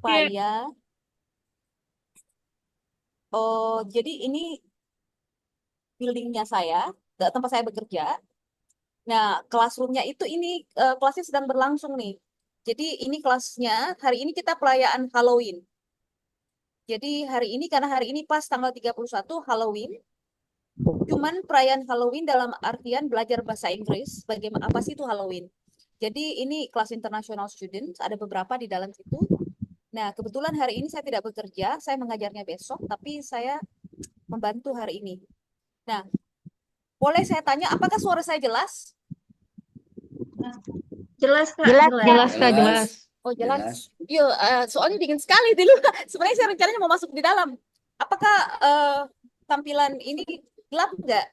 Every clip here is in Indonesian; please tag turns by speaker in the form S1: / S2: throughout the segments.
S1: supaya jadi ini buildingnya saya, tempat saya bekerja. Nah, classroomnya itu ini kelasnya sedang berlangsung nih. Jadi ini kelasnya hari ini kita perayaan Halloween. Jadi hari ini karena hari ini pas tanggal 31 Halloween, cuman perayaan Halloween dalam artian belajar bahasa Inggris, bagaimana apa sih itu Halloween. Jadi ini kelas international students, ada beberapa di dalam situ. Nah, kebetulan hari ini saya tidak bekerja, saya mengajarnya besok, tapi saya membantu hari ini. Nah, boleh saya tanya, apakah suara saya jelas?
S2: Jelas, Kak.
S3: Jelas,
S2: Jelas.
S3: Kak, jelas.
S1: Oh, jelas.
S4: Jelas.
S1: Yuk, soalnya dingin sekali di luar. Sebenarnya saya rencananya mau masuk di dalam. Apakah tampilan ini gelap nggak?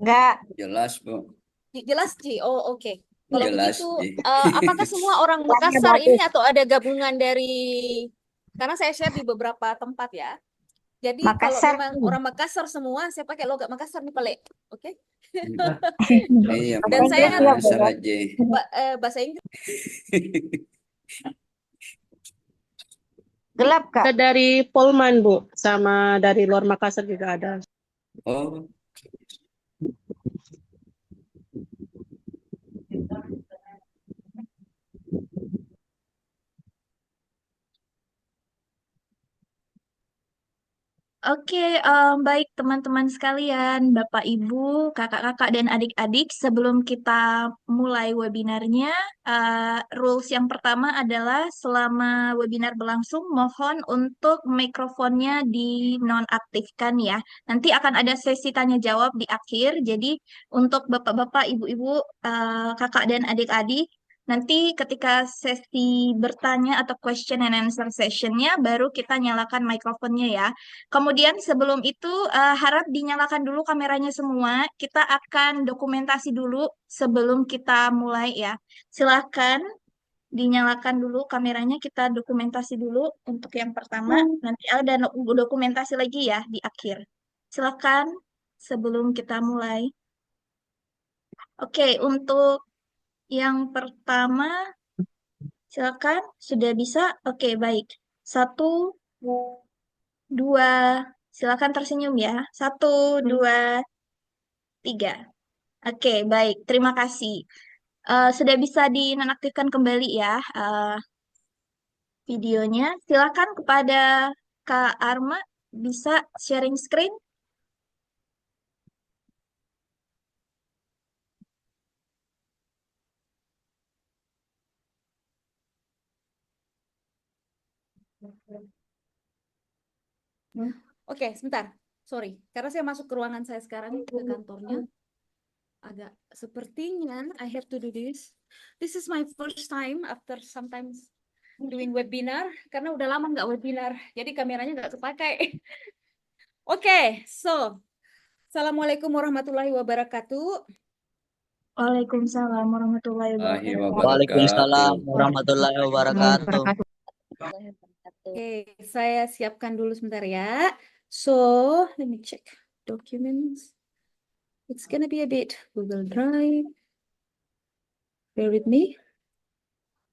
S3: Enggak.
S4: Jelas, Bu.
S1: Jelas, Ci. Oh, oke. Kalau
S4: Jelas,
S1: begitu,
S4: Ji.
S1: apakah semua orang Makassar ini atau ada gabungan dari... Karena saya share di beberapa tempat ya. Jadi kalau
S3: Makassar.
S1: memang orang Makassar semua, saya pakai logat Makassar nih, Pale. Oke?
S4: Iya,
S1: Dan saya
S4: Makassar aja.
S1: bahasa Inggris.
S3: Gelap, Kak.
S5: Ada dari Polman, Bu, sama dari luar Makassar juga ada.
S4: Oh,
S2: Oke, baik teman-teman sekalian, Bapak, Ibu, kakak-kakak, dan adik-adik. Sebelum kita mulai webinarnya, rules yang pertama adalah selama webinar berlangsung, mohon untuk mikrofonnya dinonaktifkan ya. Nanti akan ada sesi tanya jawab di akhir. Jadi untuk Bapak-bapak, Ibu-ibu, kakak, dan adik-adik, nanti ketika sesi bertanya atau question and answer sessionnya, baru kita nyalakan mikrofonnya ya. Kemudian sebelum itu harap dinyalakan dulu kameranya semua. Kita akan dokumentasi dulu sebelum kita mulai ya. Silakan dinyalakan dulu kameranya, kita dokumentasi dulu untuk yang pertama. Nanti ada dokumentasi lagi ya di akhir. Silakan sebelum kita mulai. Oke, untuk yang pertama silakan sudah bisa. Oke, baik. 1, 2, silakan tersenyum ya. 1, 2, 3. Oke, baik. Terima kasih. Sudah bisa dinonaktifkan kembali ya videonya. Silakan kepada Kak Arma, bisa sharing screen.
S1: Oke, sebentar. Sorry, karena saya masuk ke ruangan saya sekarang ke kantornya. Agak sepertinya I have to do this. This is my first time after sometimes doing webinar karena udah lama nggak webinar, jadi kameranya nggak kepakai. Oke, so Assalamualaikum warahmatullahi wabarakatuh.
S2: Waalaikumsalam warahmatullahi wabarakatuh.
S6: Waalaikumsalam warahmatullahi wabarakatuh.
S1: Oke, saya siapkan dulu sebentar ya. So, let me check documents. It's gonna be a bit Google Drive. Bear with me.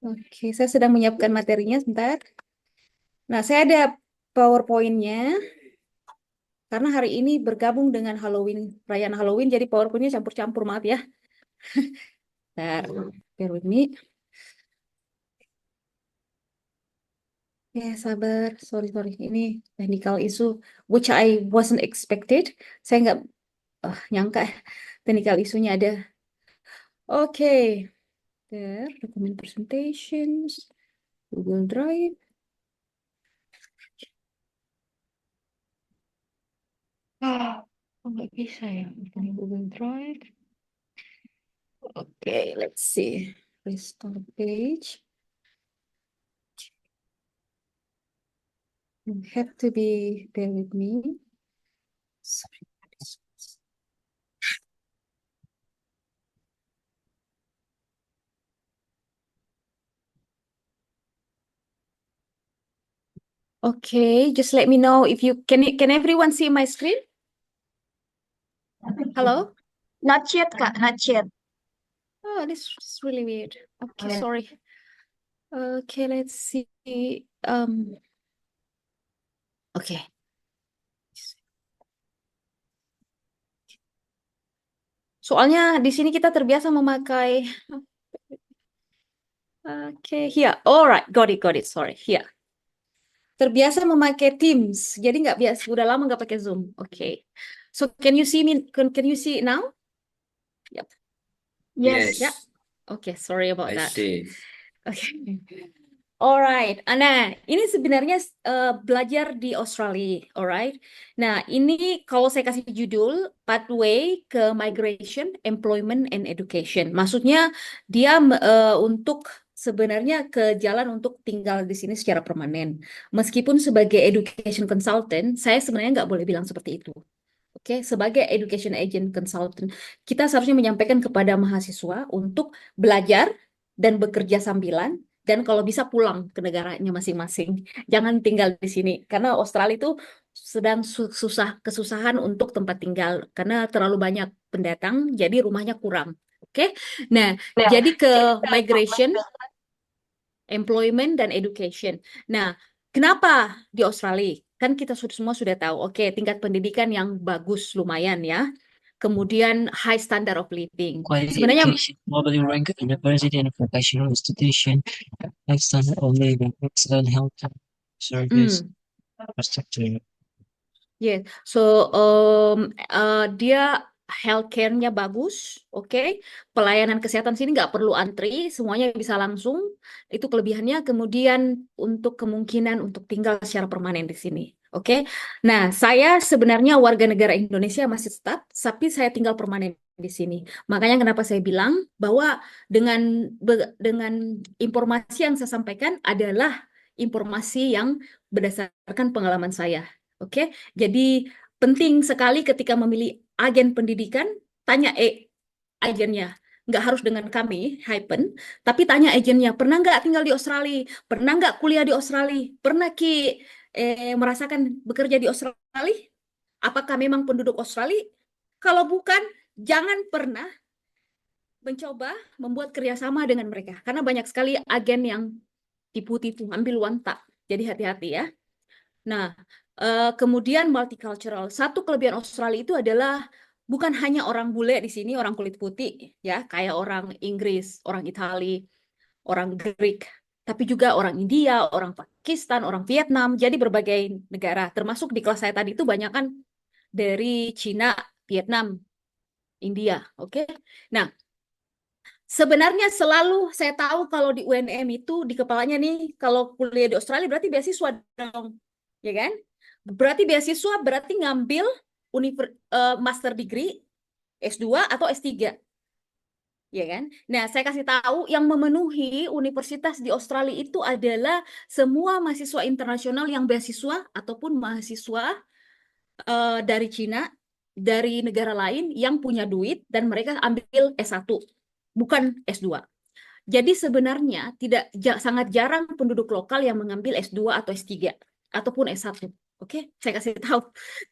S1: Oke, saya sedang menyiapkan materinya sebentar. Nah, saya ada PowerPoint-nya. Karena hari ini bergabung dengan Halloween, perayaan Halloween, jadi PowerPoint-nya campur-campur, maaf ya. Bentar, bear with me. Sabar, sorry. Ini technical issue, which I wasn't expected. Saya nggak nyangka technical issue-nya ada. Oke, there, document presentations, Google Drive. Nggak bisa ya, ini Google Drive. Oke, let's see. Restore page. You have to bear with me. Sorry. Okay, just let me know if you can everyone see my screen? Hello?
S2: Not yet, Kak, not yet.
S1: Oh, this is really weird. Okay, sorry. Okay, let's see. Okay. Soalnya di sini kita terbiasa memakai. Okay, here. Alright, got it. Sorry, here. Terbiasa memakai Teams, jadi nggak biasa. Udah lama nggak pakai Zoom. Okay. So can you see me? Can you see it now? Yep.
S2: Yes.
S1: Yeah.
S4: Yes,
S1: Okay, sorry about
S4: I
S1: that.
S4: see.
S1: Okay. Alright. Nah, ini sebenarnya belajar di Australia, alright. Nah, ini kalau saya kasih judul Pathway ke Migration, Employment and Education. Maksudnya dia untuk sebenarnya ke jalan untuk tinggal di sini secara permanen. Meskipun sebagai education consultant, saya sebenarnya nggak boleh bilang seperti itu. Oke, sebagai education agent consultant, kita seharusnya menyampaikan kepada mahasiswa untuk belajar dan bekerja sambilan, dan kalau bisa pulang ke negaranya masing-masing. Jangan tinggal di sini, karena Australia itu sedang kesusahan untuk tempat tinggal, karena terlalu banyak pendatang, jadi rumahnya kurang. Oke, nah, jadi ke migration, employment, dan education. Nah, kenapa di Australia? Kan kita semua sudah tahu, oke, tingkat pendidikan yang bagus lumayan ya. Kemudian high standard of living.
S6: Quality
S1: Sebenarnya,
S6: education, globally ranked university and professional institution, excellent of living, excellent health service, infrastructure.
S1: yes. So dia healthcare-nya bagus, oke. Pelayanan kesehatan sini nggak perlu antri, semuanya bisa langsung. Itu kelebihannya. Kemudian untuk kemungkinan untuk tinggal secara permanen di sini, oke. Nah, saya sebenarnya warga negara Indonesia masih tetap, tapi saya tinggal permanen di sini. Makanya kenapa saya bilang bahwa dengan informasi yang saya sampaikan adalah informasi yang berdasarkan pengalaman saya. Oke, jadi penting sekali ketika memilih agen pendidikan, tanya agennya. Nggak harus dengan kami, Hypen, tapi tanya agennya, pernah nggak tinggal di Australia? Pernah nggak kuliah di Australia? Pernah merasakan bekerja di Australia? Apakah memang penduduk Australia? Kalau bukan, jangan pernah mencoba membuat kerjasama dengan mereka. Karena banyak sekali agen yang tipu-tipu, ambil uang tak. Jadi hati-hati ya. Nah, kemudian multicultural. Satu kelebihan Australia itu adalah bukan hanya orang bule di sini, orang kulit putih, ya, kayak orang Inggris, orang Italia, orang Greek, tapi juga orang India, orang Pakistan, orang Vietnam, jadi berbagai negara. Termasuk di kelas saya tadi itu banyak kan dari Cina, Vietnam, India, oke? Nah, sebenarnya selalu saya tahu kalau di UNM itu di kepalanya nih, kalau kuliah di Australia berarti beasiswa dong, ya kan? Berarti beasiswa berarti ngambil master degree, S2 atau S3, ya kan? Nah, saya kasih tahu yang memenuhi universitas di Australia itu adalah semua mahasiswa internasional yang beasiswa ataupun mahasiswa dari Cina, dari negara lain yang punya duit dan mereka ambil S1, bukan S2. Jadi sebenarnya sangat jarang penduduk lokal yang mengambil S2 atau S3 ataupun S1. Oke, saya kasih tahu.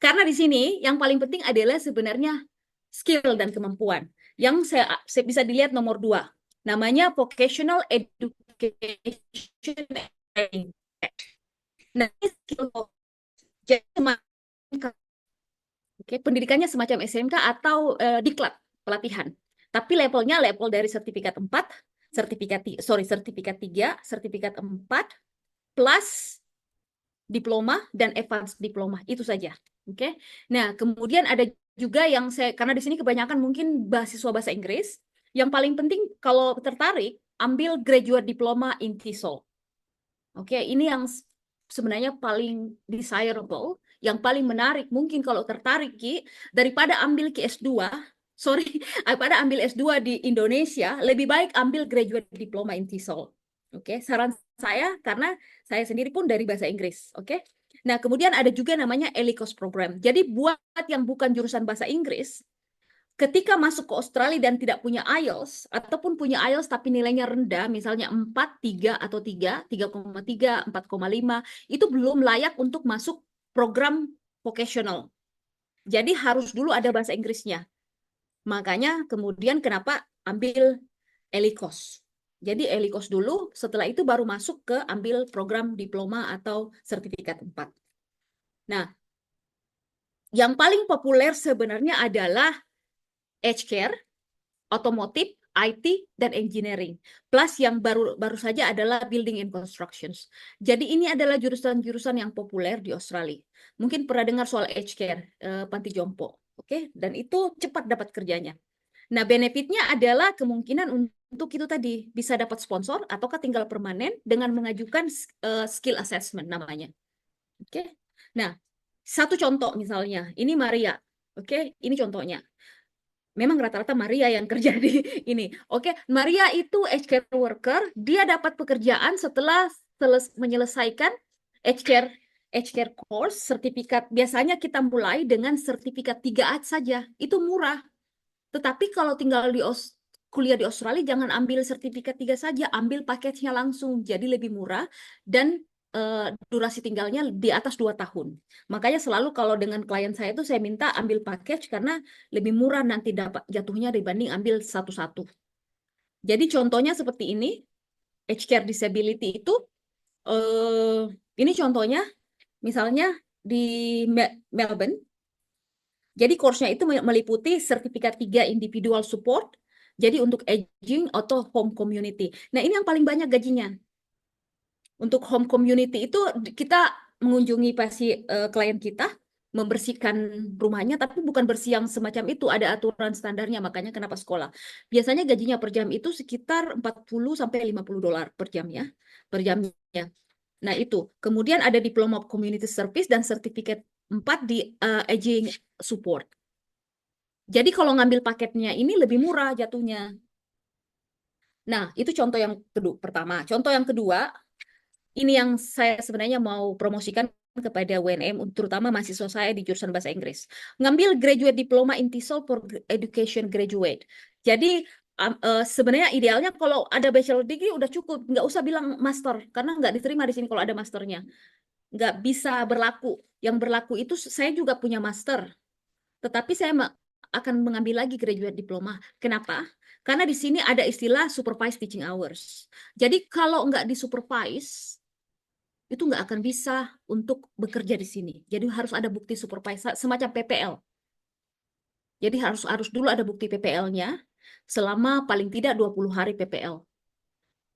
S1: Karena di sini yang paling penting adalah sebenarnya skill dan kemampuan. Yang saya bisa dilihat nomor 2. Namanya Vocational Education. Nah, ini skill jadi pendidikannya semacam SMK atau diklat pelatihan. Tapi levelnya level dari sertifikat 4, sertifikat 3, sertifikat 4 plus diploma dan advanced diploma, itu saja. Oke. Nah, kemudian ada juga yang karena di sini kebanyakan mungkin mahasiswa bahasa Inggris, yang paling penting kalau tertarik ambil graduate diploma in TESOL. Oke, ini yang sebenarnya paling desirable, yang paling menarik mungkin kalau tertarik Ki, daripada ambil Ki S2, daripada ambil S2 di Indonesia, lebih baik ambil graduate diploma in TESOL. Oke, saran saya karena saya sendiri pun dari bahasa Inggris, oke. Nah, kemudian ada juga namanya ELICOS program. Jadi buat yang bukan jurusan bahasa Inggris, ketika masuk ke Australia dan tidak punya IELTS, ataupun punya IELTS tapi nilainya rendah, misalnya 4, 3, atau 3, 3,3, 4,5, itu belum layak untuk masuk program vocational. Jadi harus dulu ada bahasa Inggrisnya. Makanya kemudian kenapa ambil ELICOS. Jadi early course dulu, setelah itu baru masuk ke ambil program diploma atau sertifikat 4. Nah, yang paling populer sebenarnya adalah healthcare, otomotif, IT, dan engineering. Plus yang baru saja adalah building and constructions. Jadi ini adalah jurusan-jurusan yang populer di Australia. Mungkin pernah dengar soal healthcare, panti jompo. Oke, dan itu cepat dapat kerjanya. Nah, benefitnya adalah kemungkinan untuk itu tadi bisa dapat sponsor ataukah tinggal permanen dengan mengajukan skill assessment namanya. Oke. Nah, satu contoh misalnya, ini Maria. Oke, ini contohnya. Memang rata-rata Maria yang kerja di ini. Oke, Maria itu healthcare worker, dia dapat pekerjaan setelah menyelesaikan healthcare course, sertifikat. Biasanya kita mulai dengan sertifikat 3A saja, itu murah. Tetapi kalau tinggal kuliah di Australia, jangan ambil sertifikat 3 saja, ambil paketnya langsung, jadi lebih murah dan durasi tinggalnya di atas 2 tahun. Makanya selalu kalau dengan klien saya itu saya minta ambil package karena lebih murah nanti dapat jatuhnya dibanding ambil satu-satu. Jadi contohnya seperti ini, healthcare disability itu, ini contohnya misalnya di Melbourne. Jadi course-nya itu meliputi sertifikat 3 individual support, jadi untuk aging atau home community. Nah ini yang paling banyak gajinya. Untuk home community itu kita mengunjungi klien kita, membersihkan rumahnya, tapi bukan bersih yang semacam itu, ada aturan standarnya, makanya kenapa sekolah. Biasanya gajinya per jam itu sekitar 40-50 dolar per jam ya, per jamnya. Nah itu, kemudian ada diploma of community service dan sertifikat 4 di aging support. Jadi kalau ngambil paketnya ini lebih murah jatuhnya. Nah, itu contoh yang pertama. Contoh yang kedua, ini yang saya sebenarnya mau promosikan kepada WNM, terutama mahasiswa saya di jurusan bahasa Inggris. Ngambil graduate diploma in TESOL for education graduate. Jadi sebenarnya idealnya kalau ada bachelor degree udah cukup, nggak usah bilang master, karena nggak diterima di sini kalau ada masternya. Nggak bisa berlaku. Yang berlaku itu saya juga punya master, tetapi saya akan mengambil lagi graduate diploma. Kenapa? Karena di sini ada istilah supervised teaching hours. Jadi kalau nggak disupervise, itu nggak akan bisa untuk bekerja di sini. Jadi harus ada bukti supervisor, semacam PPL. Jadi harus dulu ada bukti PPL-nya selama paling tidak 20 hari PPL.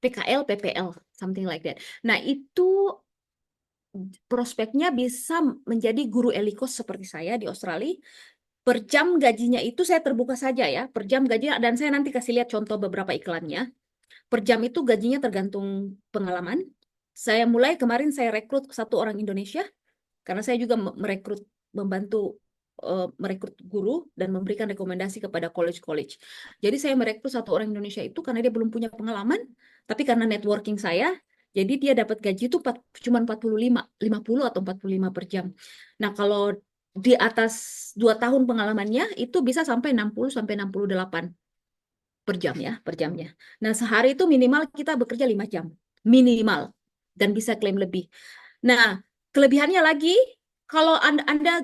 S1: PKL, PPL, something like that. Nah, itu prospeknya bisa menjadi guru elikos seperti saya di Australia. Per jam gajinya itu saya terbuka saja ya, per jam gajinya, dan saya nanti kasih lihat contoh beberapa iklannya. Per jam itu gajinya tergantung pengalaman. Saya mulai kemarin saya rekrut satu orang Indonesia, karena saya juga membantu merekrut guru dan memberikan rekomendasi kepada college-college. Jadi saya merekrut satu orang Indonesia itu karena dia belum punya pengalaman, tapi karena networking saya, jadi dia dapat gaji itu cuma 50 atau 45 per jam. Nah, kalau di atas 2 tahun pengalamannya itu bisa sampai 60 sampai 68 per jam ya, per jamnya. Nah, sehari itu minimal kita bekerja 5 jam, minimal, dan bisa klaim lebih. Nah, kelebihannya lagi, kalau Anda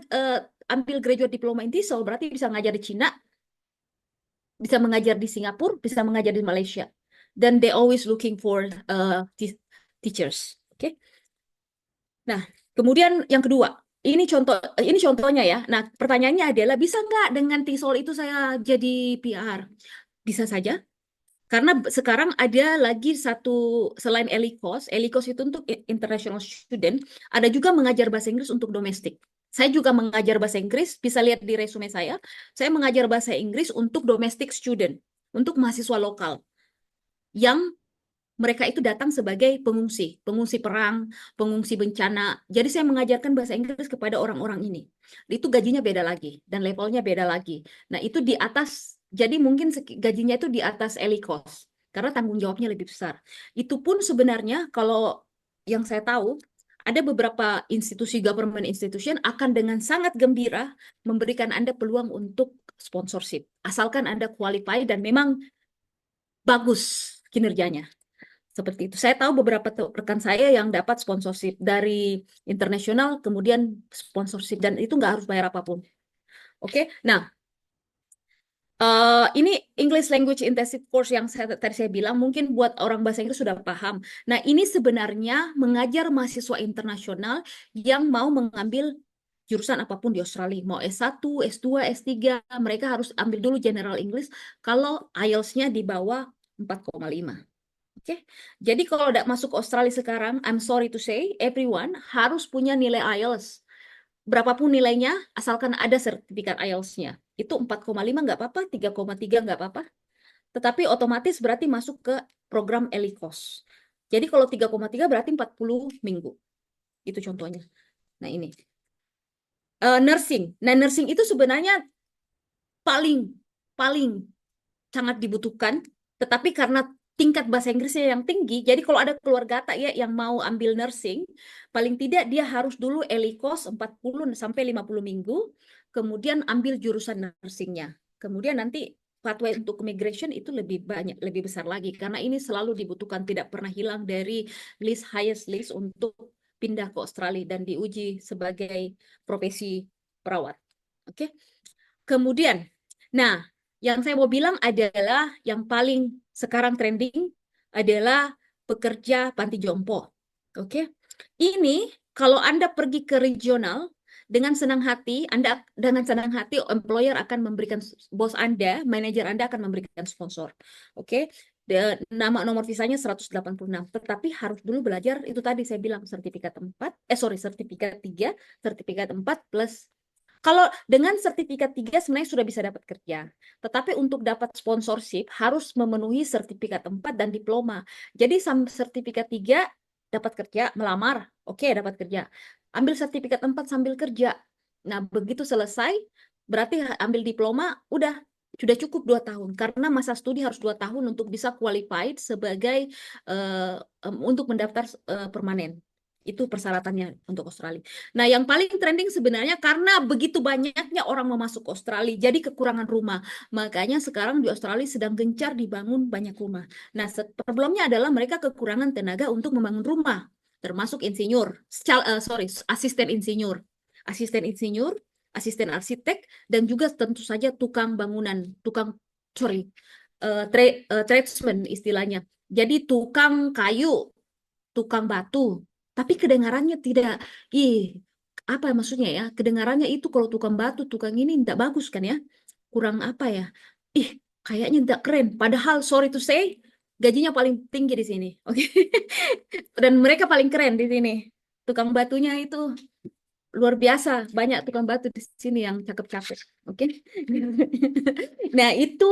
S1: ambil graduate diploma in TESOL, berarti bisa mengajar di Cina, bisa mengajar di Singapura, bisa mengajar di Malaysia. Dan they always looking for teachers. Oke. Nah, kemudian yang kedua, ini contohnya ya. Nah, pertanyaannya adalah bisa nggak dengan TESOL itu saya jadi PR? Bisa saja. Karena sekarang ada lagi satu, selain ELICOS itu untuk international student, ada juga mengajar bahasa Inggris untuk domestik. Saya juga mengajar bahasa Inggris, bisa lihat di resume saya mengajar bahasa Inggris untuk domestic student, untuk mahasiswa lokal, yang mereka itu datang sebagai pengungsi perang, pengungsi bencana. Jadi saya mengajarkan bahasa Inggris kepada orang-orang ini. Itu gajinya beda lagi, dan levelnya beda lagi. Nah itu di atas, jadi mungkin gajinya itu di atas ELICOS, karena tanggung jawabnya lebih besar. Itu pun sebenarnya kalau yang saya tahu, ada beberapa institusi, government institution akan dengan sangat gembira memberikan Anda peluang untuk sponsorship. Asalkan Anda qualify dan memang bagus kinerjanya. Seperti itu. Saya tahu beberapa rekan saya yang dapat sponsorship dari internasional, kemudian sponsorship, dan itu nggak harus bayar apapun. Oke, nah, Ini English Language Intensive Course yang tadi saya bilang, mungkin buat orang bahasa Inggris sudah paham. Nah, ini sebenarnya mengajar mahasiswa internasional yang mau mengambil jurusan apapun di Australia. Mau S1, S2, S3, mereka harus ambil dulu General English kalau IELTS-nya di bawah 4,5. Oke, jadi kalau udah masuk Australia sekarang, I'm sorry to say, everyone harus punya nilai IELTS. Berapapun nilainya, asalkan ada sertifikat IELTS-nya. Itu 4,5 nggak apa-apa, 3,3 nggak apa-apa. Tetapi otomatis berarti masuk ke program ELICOS. Jadi kalau 3,3 berarti 40 minggu. Itu contohnya. Nah ini. Nursing. Nah nursing itu sebenarnya paling sangat dibutuhkan. Tetapi karena tingkat bahasa Inggrisnya yang tinggi, jadi kalau ada keluarga ya yang mau ambil nursing, paling tidak dia harus dulu ELICOS 40 sampai 50 minggu, kemudian ambil jurusan nursingnya. Kemudian nanti pathway untuk immigration itu lebih banyak, lebih besar lagi, karena ini selalu dibutuhkan, tidak pernah hilang dari highest list untuk pindah ke Australia dan diuji sebagai profesi perawat. Oke. Kemudian, nah, yang saya mau bilang adalah yang paling sekarang trending adalah pekerja panti jompo. Oke. Ini kalau Anda pergi ke regional dengan senang hati, employer akan memberikan, bos Anda, manajer Anda akan memberikan sponsor. Oke. Nama nomor visanya 186. Tetapi harus dulu belajar itu tadi saya bilang sertifikat 3, sertifikat 4 plus. Kalau dengan sertifikat 3 sebenarnya sudah bisa dapat kerja. Tetapi untuk dapat sponsorship harus memenuhi sertifikat 4 dan diploma. Jadi sertifikat 3 dapat kerja, melamar, oke dapat kerja. Ambil sertifikat 4 sambil kerja. Nah begitu selesai, berarti ambil diploma, sudah cukup 2 tahun. Karena masa studi harus 2 tahun untuk bisa qualified sebagai, untuk mendaftar permanen. Itu persyaratannya untuk Australia. Nah, yang paling trending sebenarnya karena begitu banyaknya orang mau masuk Australia, jadi kekurangan rumah. Makanya sekarang di Australia sedang gencar dibangun banyak rumah. Nah, problemnya adalah mereka kekurangan tenaga untuk membangun rumah, termasuk asisten insinyur, asisten arsitek, dan juga tentu saja tukang bangunan, tradesman istilahnya. Jadi tukang kayu, tukang batu. Tapi kedengarannya tidak, apa maksudnya ya? Kedengarannya itu kalau tukang batu, tukang ini tidak bagus kan ya? Kurang apa ya? Kayaknya tidak keren. Padahal sorry to say, gajinya paling tinggi di sini. Oke. Dan mereka paling keren di sini. Tukang batunya itu luar biasa. Banyak tukang batu di sini yang cakep-cakep. Oke. Nah, itu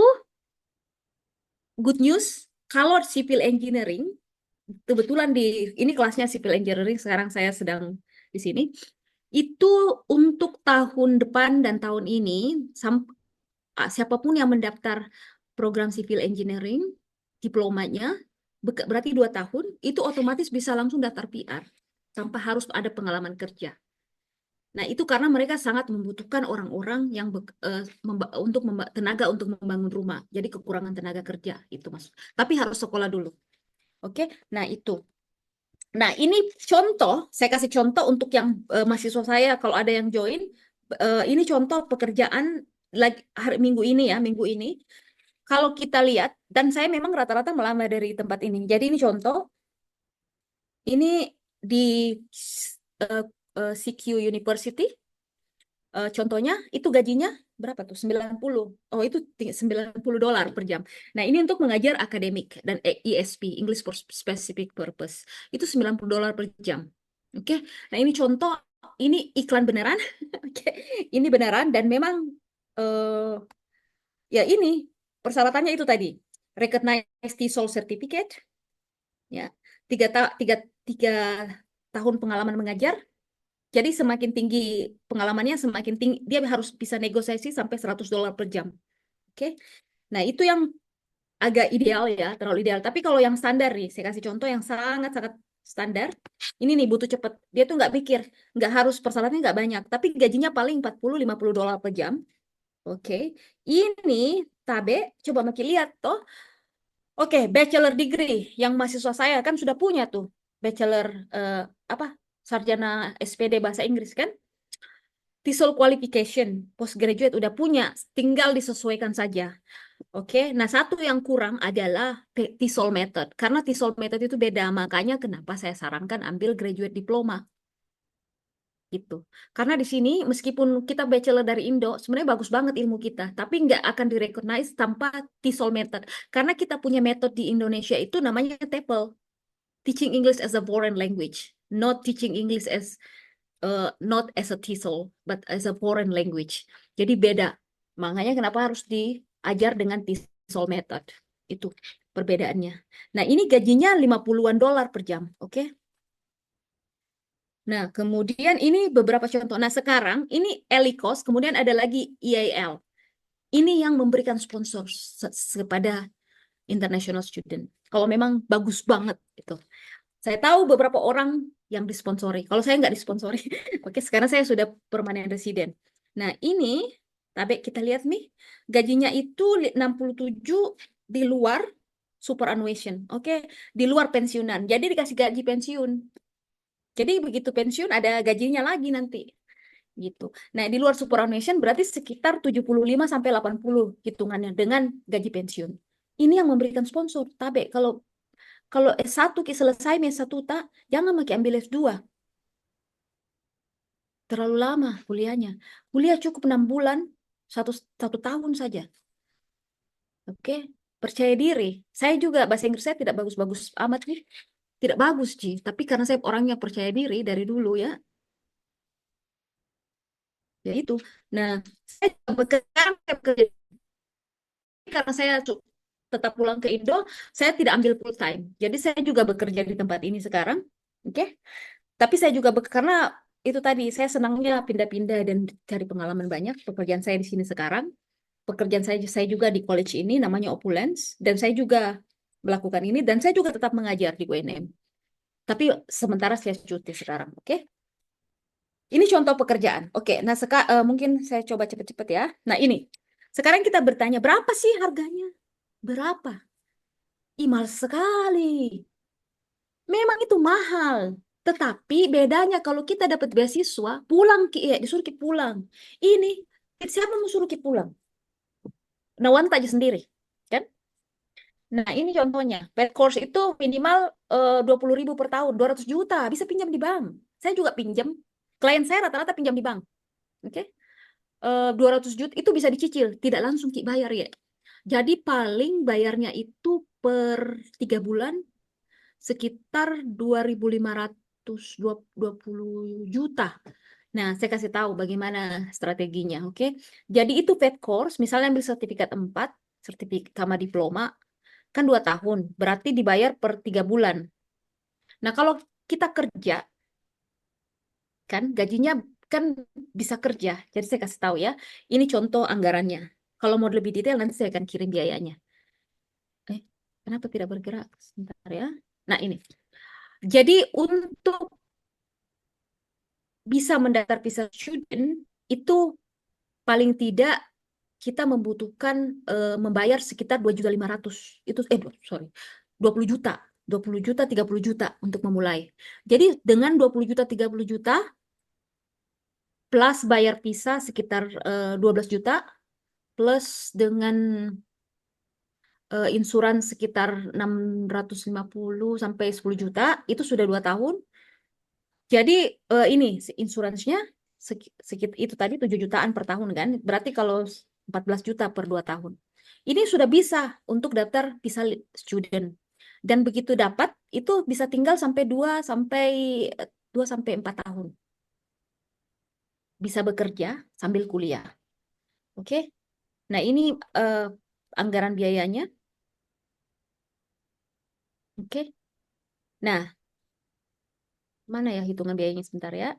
S1: good news. Kalau civil engineering, kebetulan ini kelasnya civil engineering, sekarang saya sedang di sini. Itu untuk tahun depan dan tahun ini, siapapun yang mendaftar program civil engineering, diplomanya, berarti 2 tahun, itu otomatis bisa langsung daftar PR, tanpa harus ada pengalaman kerja. Nah, itu karena mereka sangat membutuhkan orang-orang yang tenaga untuk membangun rumah. Jadi kekurangan tenaga kerja, itu Mas. Tapi harus sekolah dulu. Oke, nah itu. Nah ini contoh, saya kasih contoh untuk yang mahasiswa saya kalau ada yang join. Ini contoh pekerjaan minggu ini. Kalau kita lihat, dan saya memang rata-rata melamar dari tempat ini. Jadi ini contoh, ini di CQ University. Contohnya itu gajinya berapa tuh? 90. Oh, itu $90 per jam. Nah, ini untuk mengajar akademik dan ESP, English for Specific Purpose. Itu $90 per jam. Oke. Nah, ini contoh, ini iklan beneran. Oke. Ini beneran dan memang ya ini persyaratannya itu tadi. Recognized TESOL Certificate. Ya. 3 tahun pengalaman mengajar. Jadi semakin tinggi pengalamannya, semakin tinggi dia harus bisa negosiasi sampai $100 per jam. Oke. Nah, itu yang agak ideal ya, terlalu ideal. Tapi kalau yang standar nih, saya kasih contoh yang sangat-sangat standar. Ini nih butuh cepet. Dia tuh nggak pikir, nggak harus persyaratannya nggak banyak, tapi gajinya paling $40-50 per jam. Oke. Ini Tabe, coba makin lihat toh. Oke, bachelor degree yang mahasiswa saya kan sudah punya tuh bachelor sarjana SPD bahasa Inggris kan. TESOL qualification, postgraduate udah punya, tinggal disesuaikan saja. Oke, nah satu yang kurang adalah TESOL method. Karena TESOL method itu beda, makanya kenapa saya sarankan ambil graduate diploma. Gitu. Karena di sini meskipun kita bachelor dari Indo, sebenarnya bagus banget ilmu kita, tapi nggak akan direcognize tanpa TESOL method. Karena kita punya metode di Indonesia itu namanya TEPL, Teaching English as a Foreign Language, not teaching English as not as a TESOL, but as a foreign language. Jadi beda. Makanya kenapa harus diajar dengan TESOL method. Itu perbedaannya. Nah, ini gajinya $50-an per jam, oke? Nah, kemudian ini beberapa contoh. Nah, sekarang ini ELICOS, kemudian ada lagi EIL. Ini yang memberikan sponsor kepada international student. Kalau memang bagus banget itu. Saya tahu beberapa orang yang disponsori. Kalau saya nggak disponsori. Oke, sekarang saya sudah permanent resident. Nah, ini tapi kita lihat nih, gajinya itu 67 di luar superannuation. Oke, di luar pensiunan. Jadi dikasih gaji pensiun. Jadi begitu pensiun ada gajinya lagi nanti. Gitu. Nah, di luar superannuation berarti sekitar 75 sampai 80 hitungannya dengan gaji pensiun. Ini yang memberikan sponsor. Tapi kalau S1 selesai S1 tak, jangan pakai ambil S2. Terlalu lama kuliahnya. Kuliah cukup 6 bulan, satu tahun saja. Oke, percaya diri. Saya juga bahasa Inggris saya tidak bagus-bagus amat nih. Tidak bagus, Ci. Tapi karena saya orangnya percaya diri dari dulu ya. Ya itu. Nah, saya bekerja karena saya tetap pulang ke Indo, saya tidak ambil full time. Jadi saya juga bekerja di tempat ini sekarang. Oke. Tapi saya juga karena itu tadi saya senangnya pindah-pindah dan cari pengalaman banyak. Pekerjaan saya di sini sekarang, pekerjaan saya juga di college ini namanya Opulence dan saya juga melakukan ini dan saya juga tetap mengajar di UNM. Tapi sementara saya cuti sekarang, oke? Ini contoh pekerjaan. Oke, nah mungkin saya coba cepet-cepet ya. Nah, ini. Sekarang kita bertanya, berapa sih harganya? Berapa? Ih, mahal sekali. Memang itu mahal. Tetapi bedanya kalau kita dapat beasiswa, pulang disuruh Ki pulang. Ini siapa mau suruh Ki pulang? Nawan aja sendiri, kan? Nah, ini contohnya. Paid course itu minimal 20.000 per tahun, 200 juta. Bisa pinjam di bank. Saya juga pinjam. Klien saya rata-rata pinjam di bank. Oke? 200 juta itu bisa dicicil. Tidak langsung Ki bayar ya. Jadi paling bayarnya itu per 3 bulan sekitar 2.520 juta. Nah, saya kasih tahu bagaimana strateginya, oke? Jadi itu paid course, misalnya ambil sertifikat 4, sertifikat sama diploma, kan 2 tahun, berarti dibayar per 3 bulan. Nah, kalau kita kerja, kan gajinya kan bisa kerja. Jadi saya kasih tahu ya, ini contoh anggarannya. Kalau mau lebih detail nanti saya akan kirim biayanya. Kenapa tidak bergerak? Sebentar ya. Nah, ini. Jadi untuk bisa mendaftar visa student itu paling tidak kita membutuhkan membayar sekitar 2.500.000. Itu 20 juta. 20 juta, 30 juta untuk memulai. Jadi dengan 20 juta, 30 juta plus bayar visa sekitar 12 juta plus dengan insuran sekitar 650 sampai 10 juta itu sudah 2 tahun. Jadi ini insuransinya itu tadi 7 jutaan per tahun kan. Berarti kalau 14 juta per 2 tahun. Ini sudah bisa untuk daftar visa student. Dan begitu dapat itu bisa tinggal sampai 2 sampai 4 tahun. Bisa bekerja sambil kuliah. Oke. Nah, ini anggaran biayanya. Oke. Nah, mana ya hitungan biayanya sebentar ya.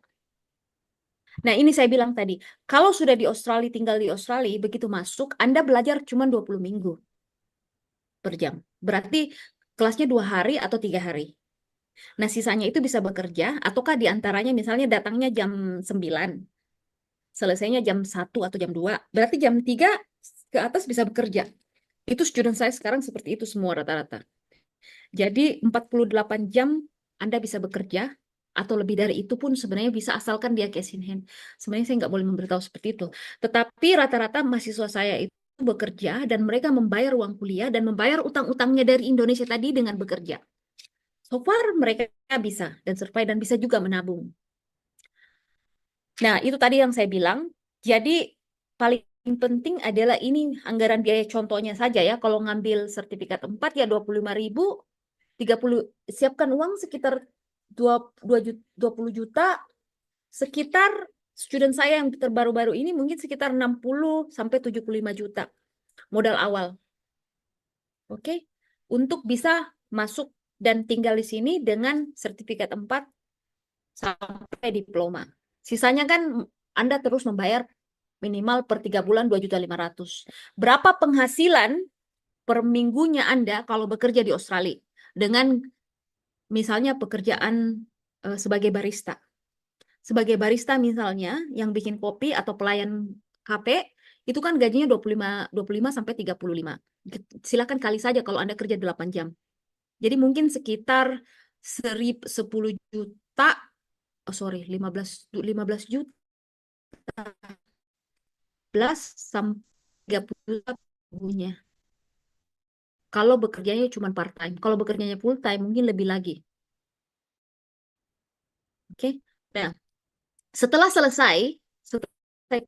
S1: Nah, ini saya bilang tadi, kalau sudah di Australia, tinggal di Australia, begitu masuk, Anda belajar cuma 20 minggu per jam. Berarti kelasnya 2 hari atau 3 hari. Nah, sisanya itu bisa bekerja, ataukah di antaranya misalnya datangnya jam 9, selesainya jam 1 atau jam 2. Berarti jam 3 ke atas bisa bekerja. Itu student saya sekarang seperti itu semua rata-rata. Jadi 48 jam Anda bisa bekerja atau lebih dari itu pun sebenarnya bisa asalkan dia cash in hand. Sebenarnya saya nggak boleh memberitahu seperti itu. Tetapi rata-rata mahasiswa saya itu bekerja dan mereka membayar uang kuliah dan membayar utang-utangnya dari Indonesia tadi dengan bekerja. So far mereka bisa dan survive dan bisa juga menabung. Nah, itu tadi yang saya bilang. Jadi paling penting adalah ini anggaran biaya contohnya saja ya. Kalau ngambil sertifikat 4 ya 25.000, 30 siapkan uang sekitar 20 juta, sekitar student saya yang terbaru-baru ini mungkin sekitar 60 sampai 75 juta modal awal. Oke. Untuk bisa masuk dan tinggal di sini dengan sertifikat 4 sampai diploma. Sisanya kan Anda terus membayar minimal per 3 bulan 2.500.000. Berapa penghasilan per minggunya Anda kalau bekerja di Australia dengan misalnya pekerjaan sebagai barista. Sebagai barista misalnya yang bikin kopi atau pelayan kafe itu kan gajinya 25 sampai 35. Silakan kali saja kalau Anda kerja 8 jam. Jadi mungkin sekitar 10 juta, 15 juta sampai 30 juta minggunya. Kalau bekerjanya cuma part time, kalau bekerjanya full time mungkin lebih lagi. Oke. Nah, setelah selesai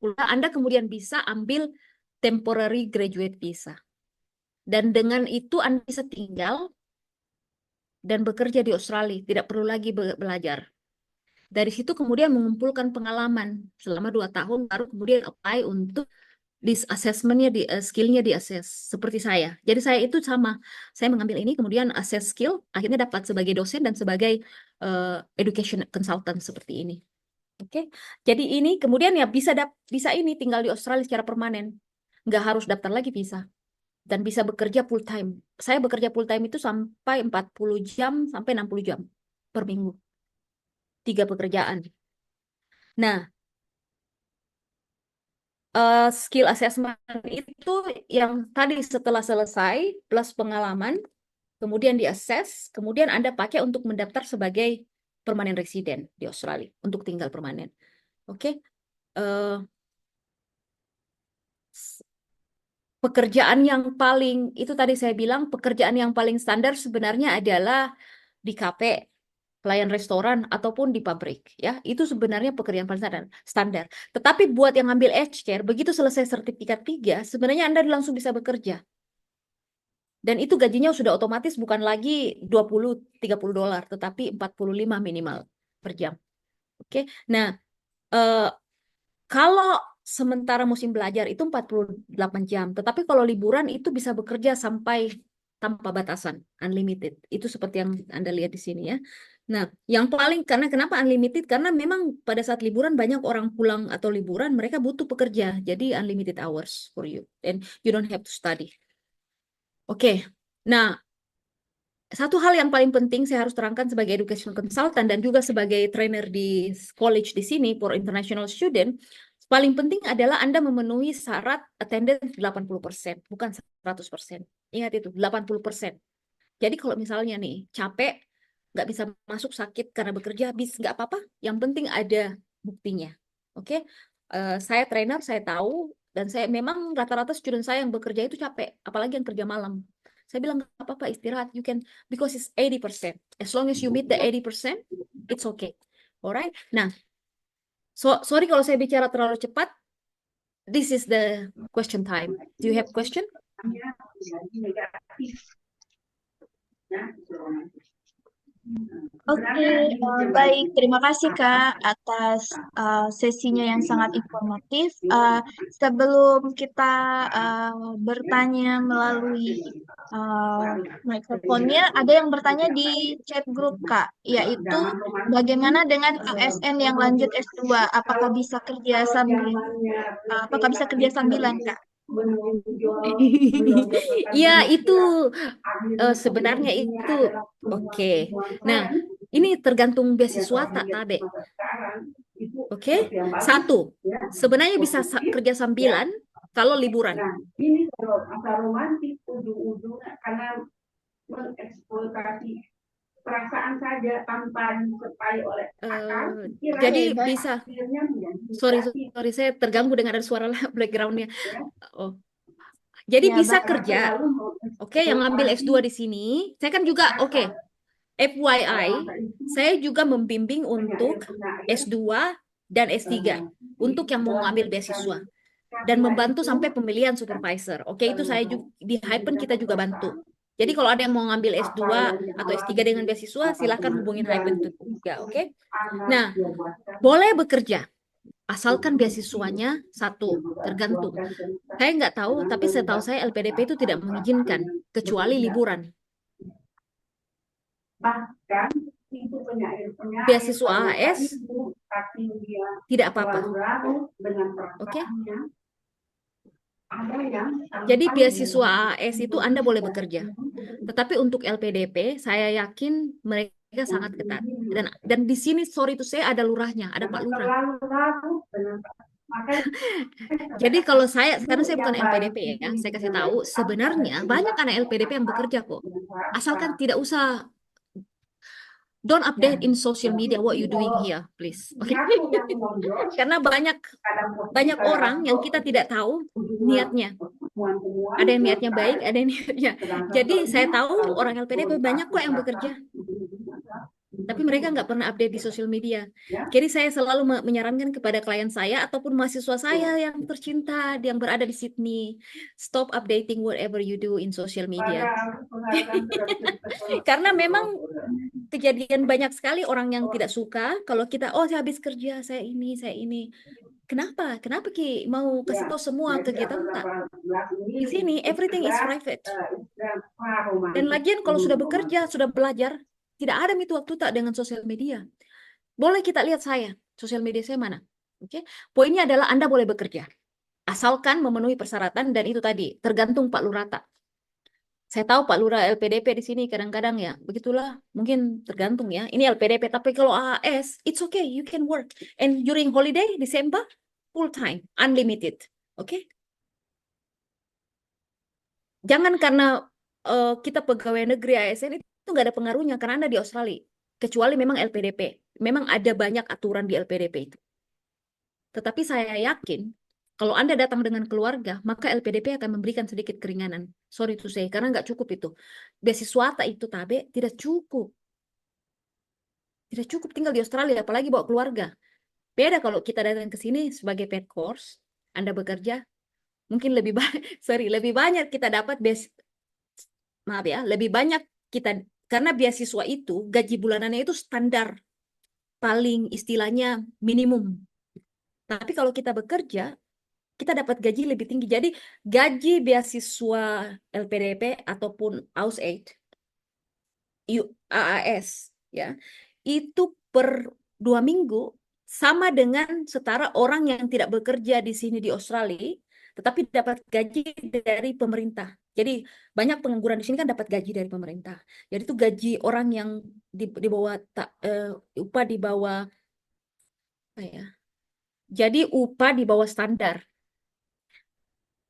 S1: kuliah, Anda kemudian bisa ambil temporary graduate visa. Dan dengan itu Anda bisa tinggal dan bekerja di Australia, tidak perlu lagi belajar. Dari situ kemudian mengumpulkan pengalaman selama 2 tahun, baru kemudian apply untuk assessment-nya, skill-nya di-assess, seperti saya. Jadi saya itu sama, saya mengambil ini, kemudian assess skill, akhirnya dapat sebagai dosen dan sebagai education consultant seperti ini. Oke, jadi ini kemudian ya bisa ini tinggal di Australia secara permanen, nggak harus daftar lagi visa. Dan bisa bekerja full time. Saya bekerja full time itu sampai 40 jam sampai 60 jam per minggu. 3 pekerjaan. Nah, skill assessment itu yang tadi setelah selesai plus pengalaman, kemudian di-assess, kemudian Anda pakai untuk mendaftar sebagai permanent resident di Australia, untuk tinggal permanen. Oke. Pekerjaan yang paling, itu tadi saya bilang, pekerjaan yang paling standar sebenarnya adalah di kafe, pelayan restoran, ataupun di pabrik. Ya, itu sebenarnya pekerjaan paling standar. Tetapi buat yang ambil aged care, begitu selesai sertifikat 3, sebenarnya Anda langsung bisa bekerja. Dan itu gajinya sudah otomatis bukan lagi 20-30 dolar, tetapi 45 minimal per jam. Oke, nah kalau sementara musim belajar itu 48 jam, tetapi kalau liburan itu bisa bekerja sampai tanpa batasan, unlimited. Itu seperti yang Anda lihat di sini ya. Nah, yang paling, karena kenapa unlimited? Karena memang pada saat liburan banyak orang pulang atau liburan, mereka butuh pekerja. Jadi unlimited hours for you. And you don't have to study. Oke, nah satu hal yang paling penting saya harus terangkan sebagai education consultant dan juga sebagai trainer di college di sini for international student, paling penting adalah Anda memenuhi syarat attendance 80%, bukan 100%. Ingat itu, 80%. Jadi kalau misalnya nih capek, nggak bisa masuk, sakit karena bekerja, nggak apa-apa. Yang penting ada buktinya. Oke? Saya trainer, saya tahu, dan saya memang rata-rata student saya yang bekerja itu capek, apalagi yang kerja malam. Saya bilang nggak apa-apa, istirahat. You can, because it's 80%. As long as you meet the 80%, it's okay. Alright? Nah, sorry kalau saya bicara terlalu cepat. This is the question time. Do you have question?
S2: Oke, baik. Terima kasih Kak atas sesinya yang sangat informatif. Sebelum kita bertanya melalui mikrofonnya, ada yang bertanya di chat grup Kak, yaitu bagaimana dengan ASN yang lanjut S2? Apakah bisa kerja sambilan Kak?
S1: Ya, itu sebenarnya itu oke. Nah, ini tergantung beasiswa tak Tabe. Oke, satu, sebenarnya bisa kerja sambilan kalau liburan.
S3: Ini kalau romantis ujung-ujungnya karena mengeksploitasi
S7: perasaan saja tanpa disertai oleh akal,
S1: Jadi
S2: Oke, baik.
S1: bisa,
S7: akhirnya menjadi
S1: sorry
S7: negatif.
S1: saya terganggu dengan ada suara backgroundnya. Oh, jadi
S2: Ya,
S1: bisa
S2: Bapak.
S1: kerja.
S7: Selalu
S1: Oke, yang ngambil S2 di sini, saya kan juga, oke, FYI, saya juga membimbing untuk S2 dan S3 untuk yang mau ngambil beasiswa dan membantu sampai pemilihan supervisor. Oke, itu saya juga di Hypen kita juga bantu. Jadi kalau ada yang mau ngambil S2 atau S3 dengan beasiswa, silakan hubungin Hypen itu juga, oke? Nah, boleh bekerja asalkan beasiswanya satu, tergantung. Saya nggak tahu, tapi setahu saya LPDP itu tidak mengizinkan kecuali liburan.
S7: bahkan itu penyair-penyair
S1: Beasiswa
S7: pada
S1: AS
S7: ibu, tapi dia
S1: tidak apa-apa.
S7: larut dengan
S1: Oke?
S7: perasaannya. Ada yang
S1: Jadi
S7: sampai
S1: beasiswa AS itu Anda boleh bekerja. Tetapi untuk LPDP, saya yakin mereka sangat ketat. Dan di sini, sorry itu saya ada lurahnya, ada Pak Lurah.
S7: terlalu larut dengan makanya
S1: Jadi kalau karena saya bukan LPDP ya, saya kasih tahu, sebenarnya banyak anak LPDP yang bekerja kok. Asalkan tidak usah, don't update in social media what you doing here, please. Oke? Karena banyak orang yang kita tidak tahu niatnya. Ada yang niatnya baik, ada yang niatnya. Jadi saya tahu orang LPDP banyak kok yang bekerja. Tapi mereka nggak pernah update di sosial media. Jadi saya selalu menyarankan kepada klien saya ataupun mahasiswa saya yang tercinta, yang berada di Sydney, stop updating whatever you do in social media. Karena memang kejadian banyak sekali orang yang tidak suka kalau kita, oh saya habis kerja, saya ini. Kenapa? Kenapa Ki mau kasih tahu semua ke kita? Enggak. Di sini everything is private. Dan lagian kalau sudah bekerja, sudah belajar, tidak ada itu waktu tak dengan sosial media. Boleh kita lihat saya, sosial media saya mana. Oke? Poinnya adalah Anda boleh bekerja. Asalkan memenuhi persyaratan dan itu tadi, tergantung Pak Lurata. Saya tahu Pak Lurah LPDP di sini kadang-kadang ya, begitulah. Mungkin tergantung ya. Ini LPDP, tapi kalau AAS, it's okay, you can work. And during holiday, Desember, full time, unlimited. Oke? Jangan karena kita pegawai negeri ASN itu nggak ada pengaruhnya karena Anda di Australia. Kecuali memang LPDP. Memang ada banyak aturan di LPDP itu. Tetapi saya yakin kalau Anda datang dengan keluarga, maka LPDP akan memberikan sedikit keringanan. Sorry to say, karena nggak cukup itu. Beasiswa itu tabe tidak cukup. Tidak cukup tinggal di Australia, apalagi bawa keluarga. Beda kalau kita datang ke sini sebagai pet course, Anda bekerja, mungkin lebih banyak kita dapat maaf ya, lebih banyak kita karena beasiswa itu gaji bulanannya itu standar paling istilahnya minimum. Tapi kalau kita bekerja, kita dapat gaji lebih tinggi. Jadi gaji beasiswa LPDP ataupun AusAid, AAS ya, itu per 2 minggu sama dengan setara orang yang tidak bekerja di sini di Australia, tetapi dapat gaji dari pemerintah. Jadi banyak pengangguran di sini kan dapat gaji dari pemerintah. Jadi itu gaji orang yang di bawah upah di bawah apa ya? Jadi upah di bawah standar.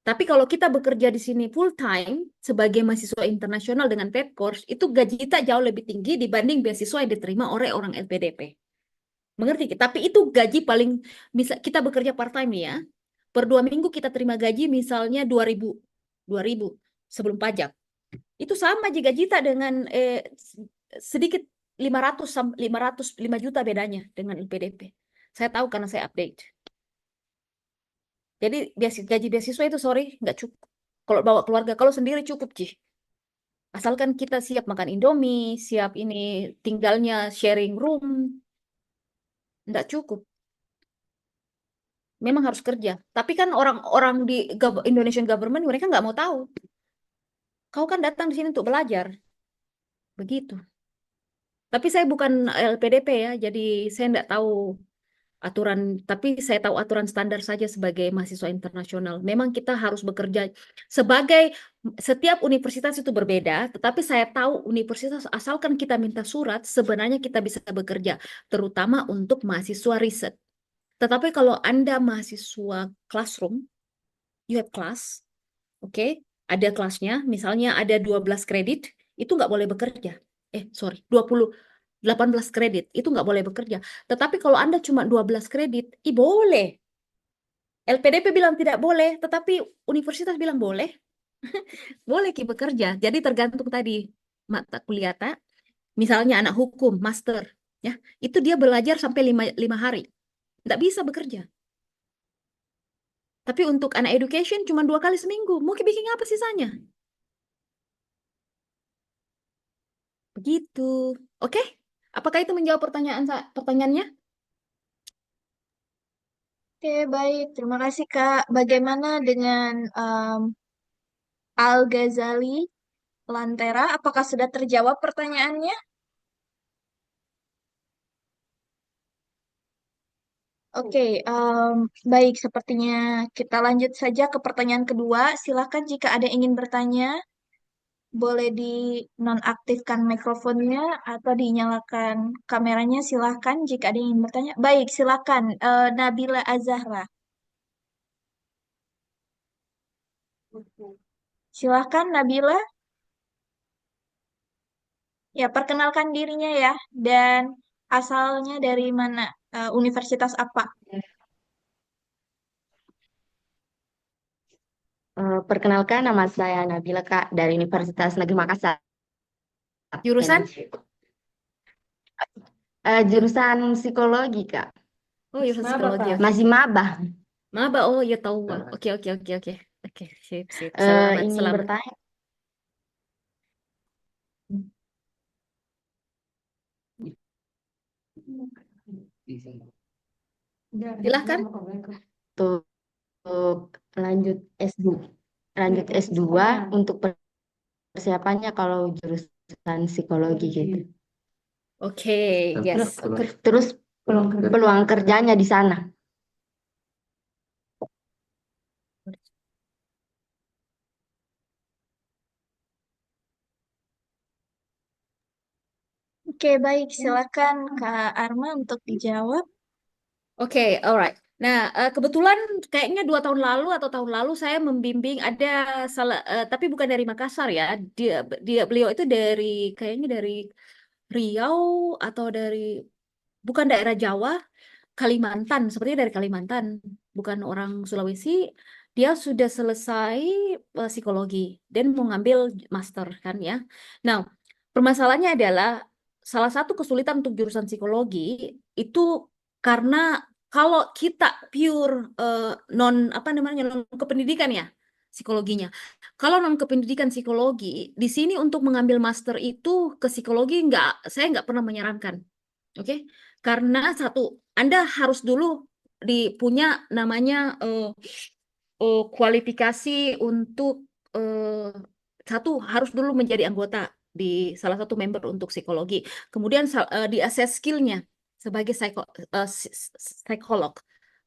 S1: Tapi kalau kita bekerja di sini full time sebagai mahasiswa internasional dengan paid course, itu gaji kita jauh lebih tinggi dibanding beasiswa yang diterima oleh orang LPDP. Mengerti? Tapi itu gaji paling bisa kita bekerja part time ya. Per 2 minggu kita terima gaji misalnya 2.000 sebelum pajak. Itu sama jika gaji kita dengan sedikit 500 5 juta bedanya dengan LPDP. Saya tahu karena saya update. Jadi gaji beasiswa itu sorry nggak cukup. Kalau bawa keluarga, kalau sendiri cukup Ci. Asalkan kita siap makan Indomie, siap ini tinggalnya sharing room, nggak cukup. Memang harus kerja. Tapi kan orang-orang di Indonesian government mereka nggak mau tahu. Kau kan datang di sini untuk belajar. Begitu. Tapi saya bukan LPDP ya, jadi saya nggak tahu aturan, tapi saya tahu aturan standar saja sebagai mahasiswa internasional. Memang kita harus bekerja sebagai setiap universitas itu berbeda, tetapi saya tahu universitas asalkan kita minta surat, sebenarnya kita bisa bekerja, terutama untuk mahasiswa riset. Tetapi kalau Anda mahasiswa classroom, you have class, oke, ada kelasnya, misalnya ada 12 kredit, itu nggak boleh bekerja.
S8: sorry, 18 kredit, itu nggak boleh bekerja. Tetapi kalau Anda cuma 12 kredit, boleh. LPDP bilang tidak boleh, tetapi universitas bilang boleh. Boleh Ki bekerja. Jadi tergantung tadi mata kuliah tak. Misalnya anak hukum, master, ya, itu dia belajar sampai 5 hari. Nggak bisa bekerja. Tapi untuk anak education cuma 2 kali seminggu. Mau bikin apa sisanya? Begitu. Oke? Apakah itu menjawab pertanyaannya?
S2: Oke, baik. Terima kasih, Kak. Bagaimana dengan Al-Ghazali Lantera? Apakah sudah terjawab pertanyaannya? Oke, baik. Sepertinya kita lanjut saja ke pertanyaan kedua. Silakan jika ada yang ingin bertanya, boleh dinonaktifkan mikrofonnya atau dinyalakan kameranya. Silakan jika ada yang ingin bertanya. Baik, silakan. Nabila Azahra. Silakan, Nabila. Ya, perkenalkan dirinya ya, dan asalnya dari mana, universitas apa?
S3: Perkenalkan, nama saya Nabila, Kak, dari Universitas Negeri Makassar.
S8: Jurusan?
S3: Jurusan psikologi, Kak.
S8: Oh, jurusan
S5: Maba,
S8: psikologi.
S5: Kak.
S8: Oke.
S3: Masih maba.
S8: Maba, oh ya tahu. Oke. Oke, sip. Selamat,
S3: Ingin
S8: selamat.
S3: bertanya.
S8: Silahkan.
S3: Untuk lanjut S2, untuk persiapannya kalau jurusan psikologi gitu.
S8: Oke, yes.
S3: Terus peluang kerjanya di sana.
S2: Oke, baik. Silakan Kak Arma untuk dijawab.
S8: Oke, alright. Nah, kebetulan kayaknya 2 tahun lalu atau tahun lalu saya membimbing ada tapi bukan dari Makassar ya. Beliau itu kayaknya dari Riau atau bukan daerah Jawa, Kalimantan, sepertinya dari Kalimantan, bukan orang Sulawesi. Dia sudah selesai psikologi dan mau ngambil master kan ya. Nah, permasalahannya adalah salah satu kesulitan untuk jurusan psikologi itu karena kalau kita pure non kependidikan ya psikologinya. Kalau non kependidikan psikologi di sini untuk mengambil master itu ke psikologi saya nggak pernah menyarankan. Oke, karena satu, Anda harus dulu punya namanya kualifikasi untuk satu harus dulu menjadi anggota di salah satu member untuk psikologi. Kemudian di assess skillnya sebagai psikolog.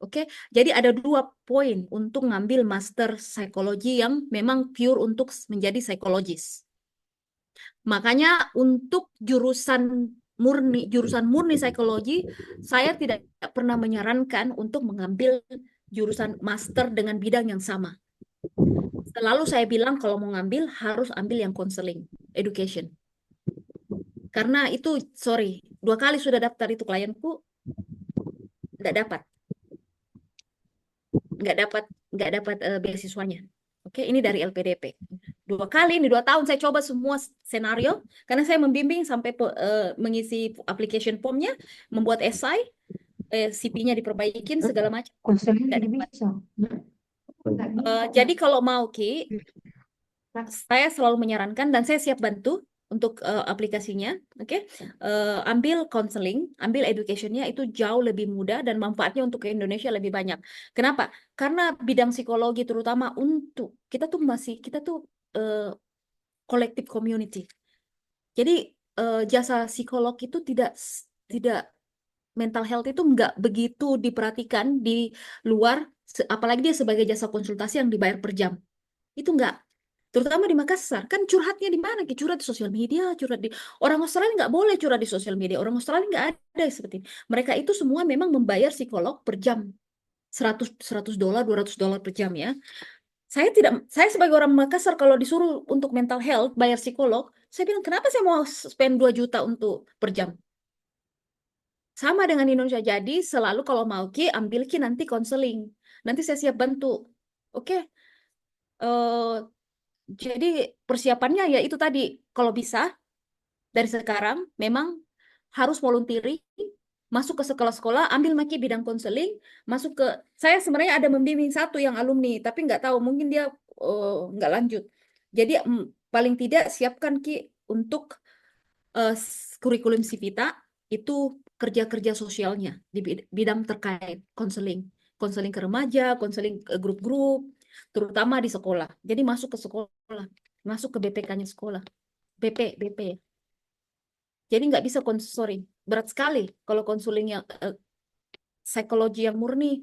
S8: Oke, jadi ada 2 poin untuk ngambil master psikologi yang memang pure untuk menjadi psikologis. Makanya untuk jurusan murni psikologi, saya tidak pernah menyarankan untuk mengambil jurusan master dengan bidang yang sama. Selalu saya bilang kalau mau ngambil harus ambil yang counseling, education. Karena itu, sorry, 2 kali sudah daftar itu klienku, nggak dapat beasiswanya. Oke, ini dari LPDP. 2 kali, ini 2 tahun saya coba semua senario, karena saya membimbing sampai mengisi application formnya, membuat esai, CV-nya diperbaikin, segala macam. Nggak dapat. Jadi kalau mau Ki, saya selalu menyarankan dan saya siap bantu untuk aplikasinya, oke? Ambil counseling, ambil educationnya itu jauh lebih mudah dan manfaatnya untuk Indonesia lebih banyak. Kenapa? Karena bidang psikologi terutama untuk kita tuh collective community. Jadi jasa psikolog itu tidak mental health itu nggak begitu diperhatikan di luar, apalagi dia sebagai jasa konsultasi yang dibayar per jam. Itu nggak. Terutama di Makassar, kan curhatnya di mana? Curhat di sosial media, curhat di orang Australia nggak boleh curhat di sosial media. Orang Australia nggak ada seperti ini. Mereka itu semua memang membayar psikolog per jam. $100 $200 per jam ya. Saya sebagai orang Makassar kalau disuruh untuk mental health bayar psikolog, Saya bilang, kenapa saya mau spend 2 juta untuk per jam? Sama dengan Indonesia. Jadi selalu kalau mau Ki, ambil Ki nanti konseling. Nanti saya siap bantu. Oke. Eh, jadi persiapannya ya itu tadi. Kalau bisa, dari sekarang memang harus volunteering, masuk ke sekolah-sekolah, ambil Maki bidang konseling, masuk ke, saya sebenarnya ada membimbing satu yang alumni, tapi nggak tahu, mungkin dia nggak lanjut. Jadi paling tidak siapkan Ki untuk kurikulum Sivita itu kerja-kerja sosialnya di bidang terkait konseling, konseling ke remaja, konseling ke grup-grup, terutama di sekolah. Jadi masuk ke sekolah, masuk ke BPK-nya sekolah, BP ya. Jadi nggak bisa sorry, berat sekali kalau konseling yang psikologi yang murni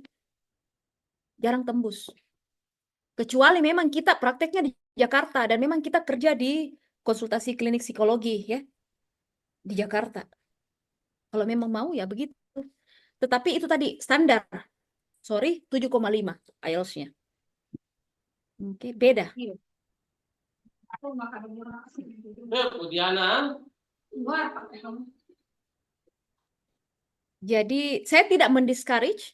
S8: jarang tembus. Kecuali memang kita prakteknya di Jakarta dan memang kita kerja di konsultasi klinik psikologi ya di Jakarta. Kalau memang mau ya begitu. Tetapi itu tadi standar. Sorry, 7,5 IELTS-nya. Oke, beda. Jadi saya tidak mendiscourage,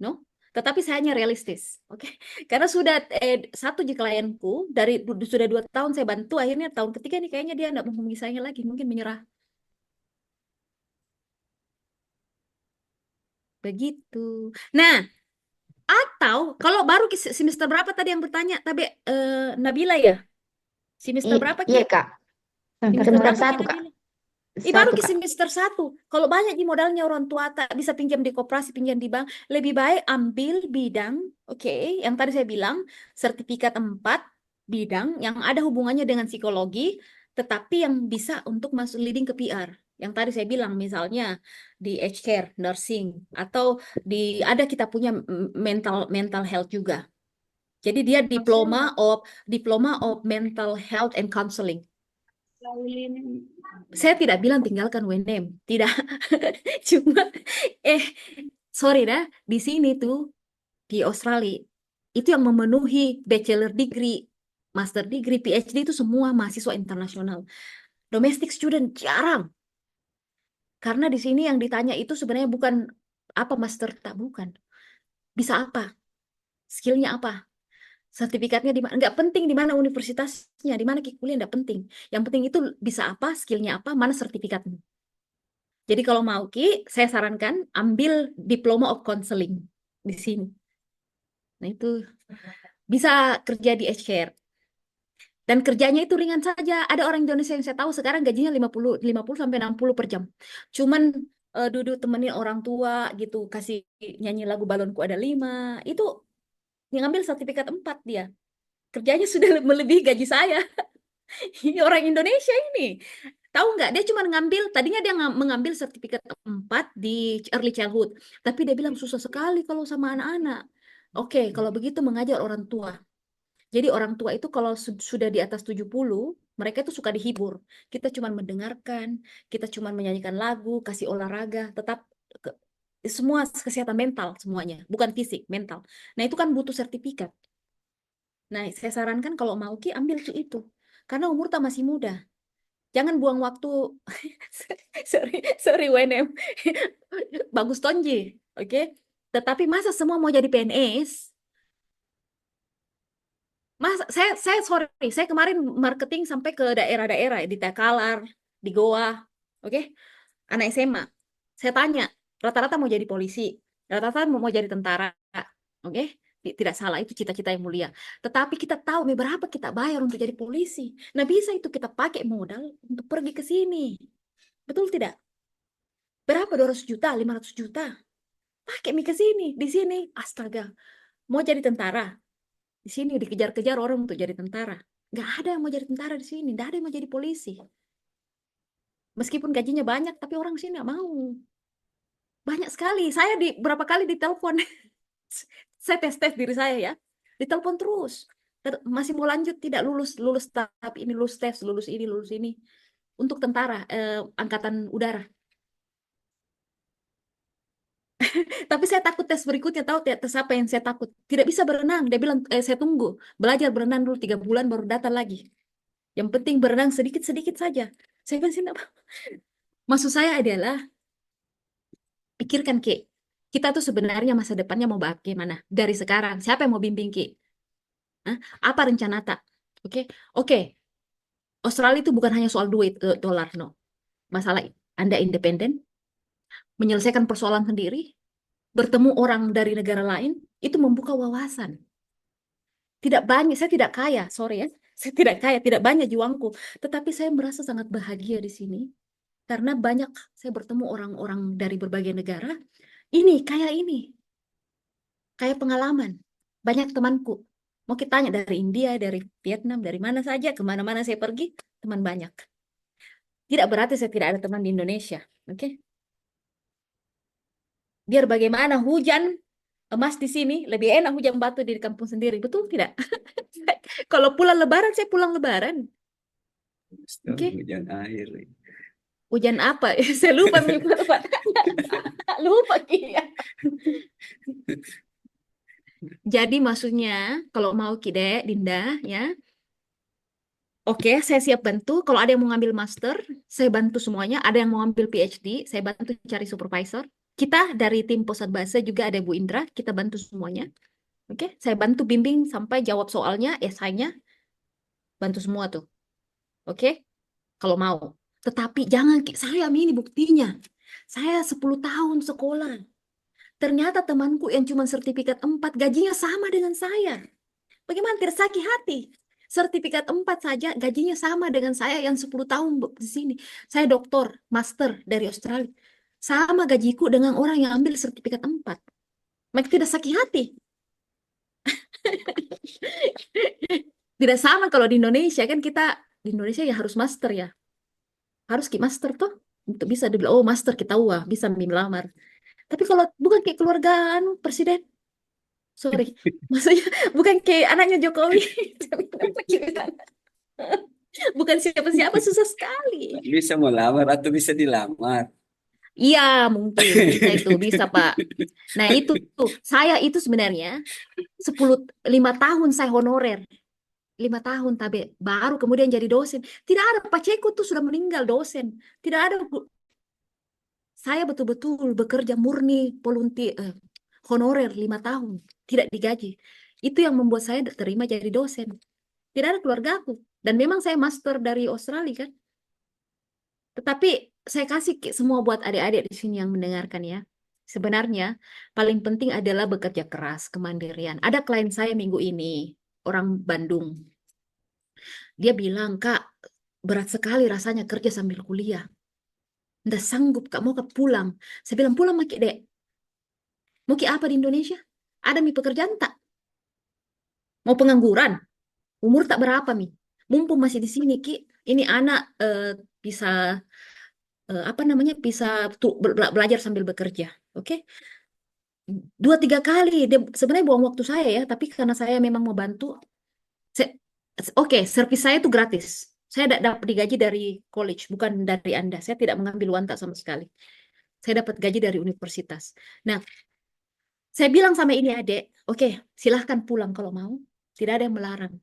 S8: no, tetapi saya hanya realistis, oke? Karena sudah satu di klienku dari sudah 2 tahun saya bantu, akhirnya tahun ketiga nih kayaknya dia tidak menghubungi saya lagi, mungkin menyerah. Begitu. Nah, atau kalau baru semester berapa tadi yang bertanya? Tapi Nabila ya? Semester berapa
S3: Iya,
S8: Ki?
S3: Kak.
S8: Semester
S3: Semester
S8: berapa Ki
S3: 1, Kak.
S8: Nabila? Baru
S3: 1,
S8: ke
S3: Kak.
S8: semester 1. Kalau banyak di modalnya orang tua tak bisa pinjam di koperasi, pinjam di bank, lebih baik ambil bidang, oke, yang tadi saya bilang, sertifikat 4 bidang yang ada hubungannya dengan psikologi, tetapi yang bisa untuk masuk leading ke PR. Yang tadi saya bilang, misalnya di aged care, nursing, atau ada kita punya mental health juga. Jadi dia diploma of mental health and counseling. Saya tidak bilang tinggalkan WNM, tidak. Cuma, sorry dah, di sini tuh, di Australia, itu yang memenuhi bachelor degree, master degree, PhD itu semua mahasiswa internasional. Domestic student jarang. Karena di sini yang ditanya itu sebenarnya bukan apa master, tak bukan. Bisa apa? Skillnya apa? Sertifikatnya di mana? Nggak penting di mana universitasnya, di mana kuliah nggak penting. Yang penting itu bisa apa, skillnya apa, mana sertifikatnya. Jadi kalau mau Ki, saya sarankan ambil Diploma of Counseling di sini. Nah itu bisa kerja di aged care. Dan kerjanya itu ringan saja. Ada orang Indonesia yang saya tahu sekarang gajinya 50 sampai 60 per jam. Cuman duduk temenin orang tua gitu, kasih nyanyi lagu Balonku Ada 5. Itu yang ambil sertifikat 4 dia. Kerjanya sudah melebihi gaji saya. Orang Indonesia ini. Tahu nggak, dia cuma ngambil, tadinya dia mengambil sertifikat 4 di early childhood. Tapi dia bilang susah sekali kalau sama anak-anak. Oke, kalau begitu mengajar orang tua. Jadi orang tua itu kalau sudah di atas 70, mereka itu suka dihibur. Kita cuma mendengarkan, kita cuma menyanyikan lagu, kasih olahraga, tetap semua kesehatan mental semuanya, bukan fisik, mental. Nah, itu kan butuh sertifikat. Nah, saya sarankan kalau mau Ki ambil itu. Karena umur tak masih muda. Jangan buang waktu. sorry WNM. Bagus Tonji, oke? Tetapi masa semua mau jadi PNS? Mas, saya kemarin marketing sampai ke daerah-daerah di Takalar, di Goa, oke? Anak SMA. Saya tanya, rata-rata mau jadi polisi, rata-rata mau jadi tentara, oke? Tidak salah, itu cita-cita yang mulia. Tetapi kita tahu berapa kita bayar untuk jadi polisi. Nah, bisa itu kita pakai modal untuk pergi ke sini. Betul tidak? Berapa 200 juta, 500 juta? Pakai ke sini, di sini, astaga. Mau jadi tentara, di sini dikejar-kejar orang untuk jadi tentara. Nggak ada yang mau jadi tentara di sini, nggak ada yang mau jadi polisi. Meskipun gajinya banyak, tapi orang sini nggak mau. Banyak sekali. Saya berapa kali ditelepon. Saya tes diri saya ya. Ditelepon terus. Masih mau lanjut, tidak lulus tahap ini, lulus tes, lulus ini. Untuk tentara, angkatan udara. Tapi saya takut tes berikutnya, tahu tes apa yang saya takut? Tidak bisa berenang. Dia bilang, saya tunggu. Belajar berenang dulu 3 bulan baru datang lagi. Yang penting berenang sedikit-sedikit saja. Saya bilang, maksud saya adalah, pikirkan Ki, kita tuh sebenarnya masa depannya mau bagaimana? Dari sekarang, siapa yang mau bimbing Ki? Hah? Apa rencana tak? Oke, Oke. Australia itu bukan hanya soal duit, dolar, no. Masalah Anda independen, menyelesaikan persoalan sendiri, bertemu orang dari negara lain, itu membuka wawasan. Tidak banyak, saya tidak kaya, sorry ya. Saya tidak kaya, tidak banyak juangku. Tetapi saya merasa sangat bahagia di sini. Karena banyak saya bertemu orang-orang dari berbagai negara. Ini, kayak pengalaman. Banyak temanku. Mau kita tanya dari India, dari Vietnam, dari mana saja, kemana-mana saya pergi, teman banyak. Tidak berarti saya tidak ada teman di Indonesia. Oke? Biar bagaimana hujan emas di sini, lebih enak hujan batu di kampung sendiri. Betul tidak? Kalau pulang lebaran, saya pulang lebaran. Oke?
S4: Hujan air.
S8: Hujan apa? Saya lupa menyebut apa. Lupa Ki ya. Jadi maksudnya kalau mau Ki Dek, Dinda ya. Oke, saya siap bantu. Kalau ada yang mau ngambil master, saya bantu semuanya. Ada yang mau ngambil PhD, saya bantu cari supervisor. Kita dari tim Pusat Bahasa juga ada Bu Indra, kita bantu semuanya. Oke, saya bantu bimbing sampai jawab soalnya, esainya, bantu semua tuh. Oke, kalau mau. Tetapi jangan, saya ini buktinya. Saya 10 tahun sekolah. Ternyata temanku yang cuma sertifikat 4 gajinya sama dengan saya. Bagaimana tidak sakit hati? Sertifikat 4 saja gajinya sama dengan saya yang 10 tahun di sini. Saya doktor, master dari Australia. Sama gajiku dengan orang yang ambil sertifikat 4. Maka tidak sakit hati. Tidak sama kalau di Indonesia kan kita di Indonesia ya harus master ya. Harus master tuh untuk bisa dibilang oh master kita wah bisa melamar. Tapi kalau bukan kayak keluarga presiden, sorry, maksudnya bukan kayak anaknya Jokowi, bukan siapa-siapa susah sekali.
S4: Bisa melamar atau bisa dilamar.
S8: Iya mungkin bisa itu bisa Pak. Nah itu tuh saya itu sebenarnya 5 tahun saya honorer. 5 tahun tapi baru kemudian jadi dosen. Tidak ada Pak Ceko tuh sudah meninggal dosen. Tidak ada. Saya betul-betul bekerja murni volunteer honorer 5 tahun tidak digaji. Itu yang membuat saya terima jadi dosen. Tidak ada keluarga aku dan memang saya master dari Australia kan. Tetapi saya kasih semua buat adik-adik di sini yang mendengarkan ya. Sebenarnya paling penting adalah bekerja keras, kemandirian. Ada klien saya minggu ini orang Bandung. Dia bilang, Kak, berat sekali rasanya kerja sambil kuliah. Nggak sanggup, Kak, mau pulang. Saya bilang, pulang Maki, Dek. Mau Ki apa di Indonesia? Ada mi pekerjaan tak? Mau pengangguran? Umur tak berapa, Mi? Mumpung masih di sini, Ki. Ini anak bisa, apa namanya, bisa belajar sambil bekerja. Oke? 2-3 kali. Dia sebenarnya buang waktu saya ya, tapi karena saya memang mau bantu, Oke, servis saya itu gratis. Saya dapat digaji dari college, bukan dari Anda. Saya tidak mengambil uang tak sama sekali. Saya dapat gaji dari universitas. Nah, saya bilang sama ini adik, oke, silahkan pulang kalau mau. Tidak ada yang melarang.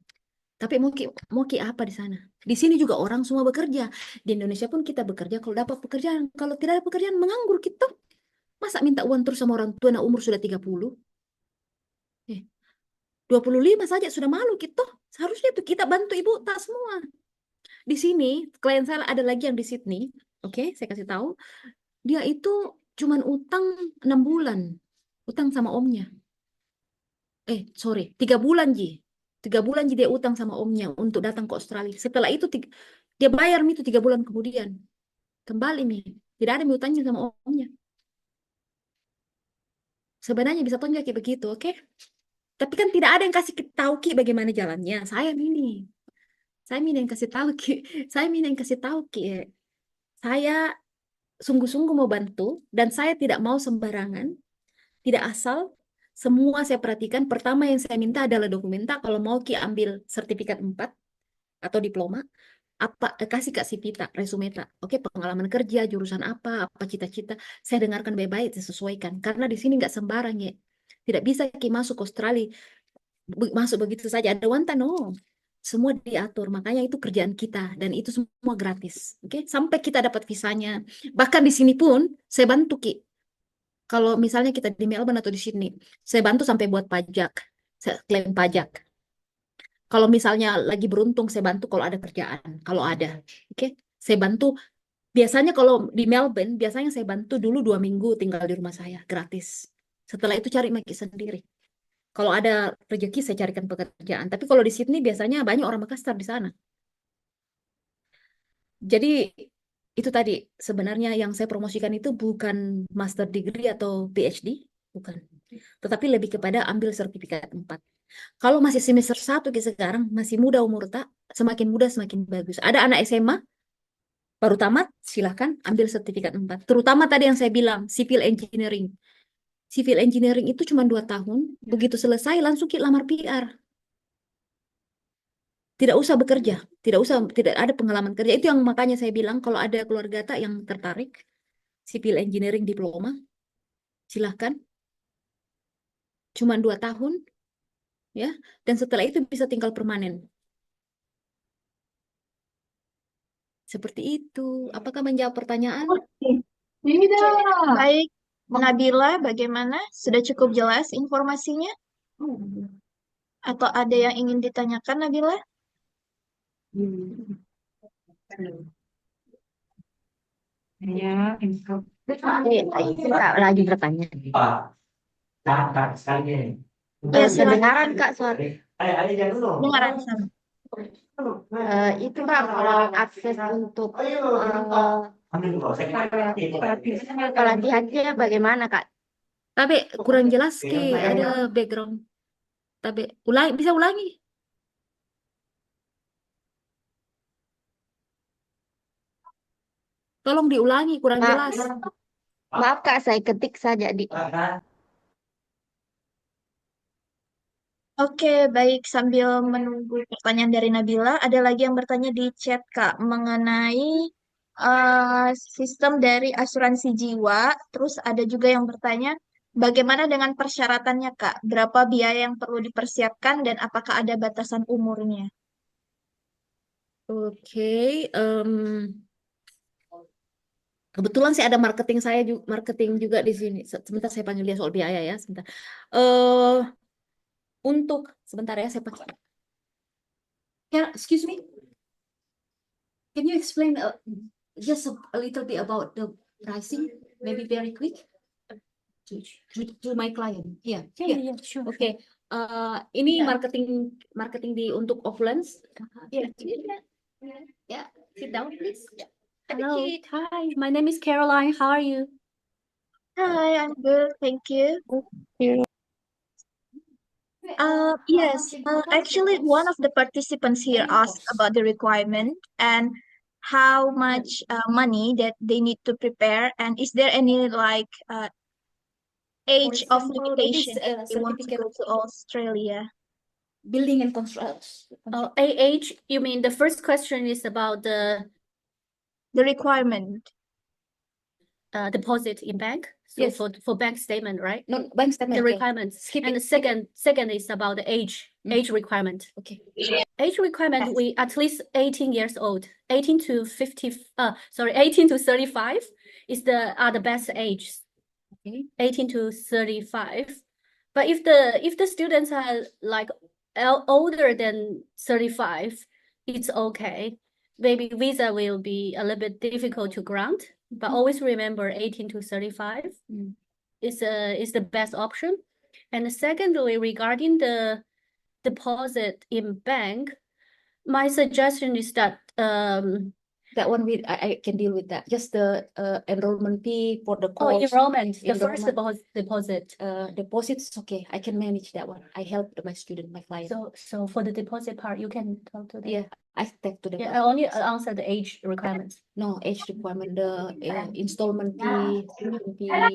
S8: Tapi mau ki apa di sana? Di sini juga orang semua bekerja. Di Indonesia pun kita bekerja kalau dapat pekerjaan. Kalau tidak ada pekerjaan, menganggur kita. Masa minta uang terus sama orang tua, nah umur sudah 30? 25 saja sudah malu kita. Seharusnya tuh kita bantu ibu tak semua. Di sini klien saya ada lagi yang di Sydney. Oke, saya kasih tahu. Dia itu cuman utang 6 bulan. Utang sama omnya. 3 bulan Ji. 3 bulan Ji dia utang sama omnya untuk datang ke Australia. Setelah itu dia bayar itu 3 bulan kemudian. Kembali nih. Tidak ada utangnya sama omnya. Sebenarnya bisa tonjol kayak begitu, oke? Tapi kan tidak ada yang kasih tahu Ki bagaimana jalannya. Saya ini yang kasih tahu Ki. Saya yang kasih tahu Ki. Saya sungguh-sungguh mau bantu dan saya tidak mau sembarangan, tidak asal. Semua saya perhatikan. Pertama yang saya minta adalah dokumenta. Kalau mau Ki ambil sertifikat 4 atau diploma, kasih Kak Sipita, resume tak. Oke, pengalaman kerja, jurusan apa cita-cita. Saya dengarkan baik-baik, disesuaikan. Karena di sini nggak sembarang ya. Tidak bisa Ki masuk Australia masuk begitu saja. Ada wanta no. Semua diatur, makanya itu kerjaan kita dan itu semua gratis. Oke, sampai kita dapat visanya. Bahkan di sini pun saya bantu Ki. Kalau misalnya kita di Melbourne atau di Sydney, saya bantu sampai buat pajak, saya klaim pajak. Kalau misalnya lagi beruntung, saya bantu kalau ada kerjaan, kalau ada. Oke, saya bantu. Biasanya kalau di Melbourne, biasanya saya bantu dulu 2 minggu tinggal di rumah saya, gratis. Setelah itu cari Maki sendiri. Kalau ada rezeki, saya carikan pekerjaan. Tapi kalau di Sydney, biasanya banyak orang Makassar di sana. Jadi, itu tadi, sebenarnya yang saya promosikan itu bukan master degree atau PhD, bukan. Tetapi lebih kepada ambil sertifikat 4. Kalau masih semester 1 sekarang, masih muda umur tak, semakin muda semakin bagus. Ada anak SMA, baru tamat, silahkan ambil sertifikat 4. Terutama tadi yang saya bilang, civil engineering. Civil engineering itu cuma 2 tahun, begitu selesai langsung kita lamar PR. Tidak usah bekerja, tidak ada pengalaman kerja. Itu yang makanya saya bilang kalau ada keluarga tak yang tertarik, civil engineering diploma, silahkan. Cuma 2 tahun, ya, dan setelah itu bisa tinggal permanen. Seperti itu. Apakah menjawab pertanyaan?
S2: Baik, Nabila, bagaimana? Sudah cukup jelas informasinya? Atau ada yang ingin ditanyakan, Nabila?
S3: Kak lagi bertanya.
S2: Ya, silakan.
S3: Kedengaran Kak suara.
S2: Dengaran sama.
S3: Itu Kak kalau akses untuk pelatihannya bagaimana Kak?
S8: Tapi kurang jelas Ki, ada background. Tapi bisa ulangi. Tolong diulangi, kurang jelas.
S3: Maaf Kak, saya ketik saja di.
S2: Oke, baik. Sambil menunggu pertanyaan dari Nabila, ada lagi yang bertanya di chat, Kak, mengenai sistem dari asuransi jiwa. Terus ada juga yang bertanya, bagaimana dengan persyaratannya, Kak? Berapa biaya yang perlu dipersiapkan dan apakah ada batasan umurnya?
S8: Oke, kebetulan sih ada marketing juga di sini. Sebentar saya panggil dia soal biaya ya, sebentar. Sebentar ya saya pakai. Excuse me. Can you explain just a little bit about the pricing, maybe very quick to my client? Yeah, sure. Okay. Ini marketing untuk Offlands. Yeah. Yeah. Sit down, please.
S9: Hello. Hi, my name is Caroline. How are you?
S2: Hi, I'm good, thank you. Yes, actually, one of the participants here asked about the requirement and how much money that they need to prepare, and is there any like age of limitation if they want to go to Australia?
S8: Building and construction.
S9: Age, you mean the first question is about the
S2: requirement.
S9: Deposit in bank? So
S8: Yes.
S9: for bank statement, right?
S8: No, bank statement.
S9: The
S8: okay.
S9: requirements.
S8: Skip
S9: And
S8: it.
S9: the second is about the age requirement.
S8: Okay.
S9: Age requirement,
S8: Yes.
S9: we at least 18 years old. 18 to 35 are the best ages.
S8: Okay.
S9: 18 to 35. But if the students are like older than 35, it's okay. Maybe visa will be a little bit difficult to grant, but always remember 18 to 35 is the best option. And secondly, regarding the deposit in bank, my suggestion is that
S8: That one I can deal with that. Just the enrollment fee for the course.
S9: enrollment, the first
S8: Enrollment.
S9: deposit.
S8: Deposits, okay. I can manage that one. I help my client.
S9: So for the deposit part, you can talk to them.
S8: Yeah, I take to the
S9: Yeah, I only answer the age requirements.
S8: no age requirement, the installment fee,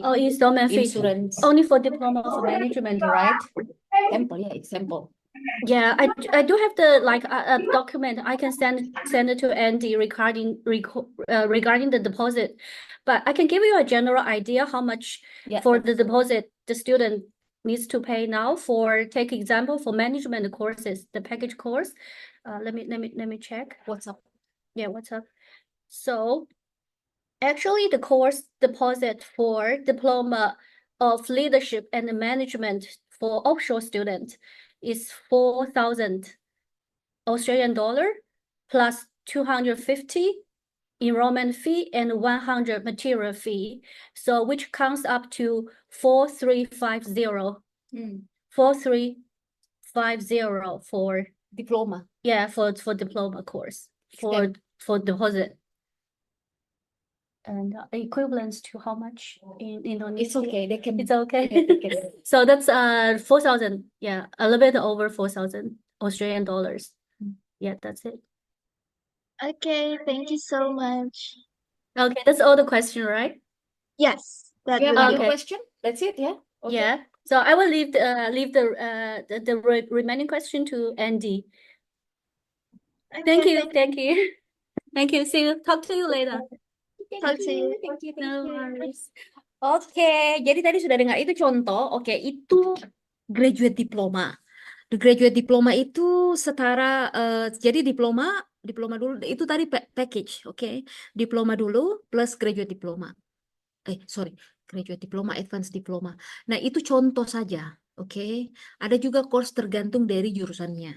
S9: Oh, installment fee.
S8: insurance.
S9: Only for diploma of management, right?
S8: Example.
S9: Yeah, I do have the a document I can send it to Andy regarding the deposit, but I can give you a general idea how much
S8: Yeah.
S9: for the deposit the student needs to pay now for, take example, for management courses, the package course. Let me check.
S8: What's up?
S9: Yeah, what's up? So actually the course deposit for diploma of leadership and management for offshore students is 4,000 Australian dollar plus 250 enrollment fee and 100 material fee. So which comes up to 4,350.
S8: Hmm.
S9: 4,350 for,
S8: Diploma.
S9: yeah, for diploma course
S8: STEM.
S9: for deposit. And equivalents to how much in Indonesia?
S8: It's okay. They can.
S9: It's okay.
S8: Yeah, they can.
S9: So that's 4,000. Yeah, a little bit over 4,000 Australian dollars. Yeah, that's it.
S2: Okay, thank you so much.
S9: Okay, that's all the question, right?
S2: Yes, that
S8: You have
S2: will
S8: another
S2: do.
S9: Okay.
S8: question? That's it, yeah? Okay.
S9: Yeah. So I will leave the remaining question to Andy. Thank
S2: Okay,
S9: you. Thank you. Thank you. See you. Talk to you later.
S2: talk to you.
S8: Thank you.
S9: No worries.
S8: Oke, jadi tadi sudah dengar itu contoh. Oke, itu graduate diploma. The graduate diploma itu setara, jadi diploma dulu itu tadi package, oke? Diploma dulu plus graduate diploma. Sorry, graduate diploma, advanced diploma. Nah, itu contoh saja, oke? Ada juga course tergantung dari jurusannya.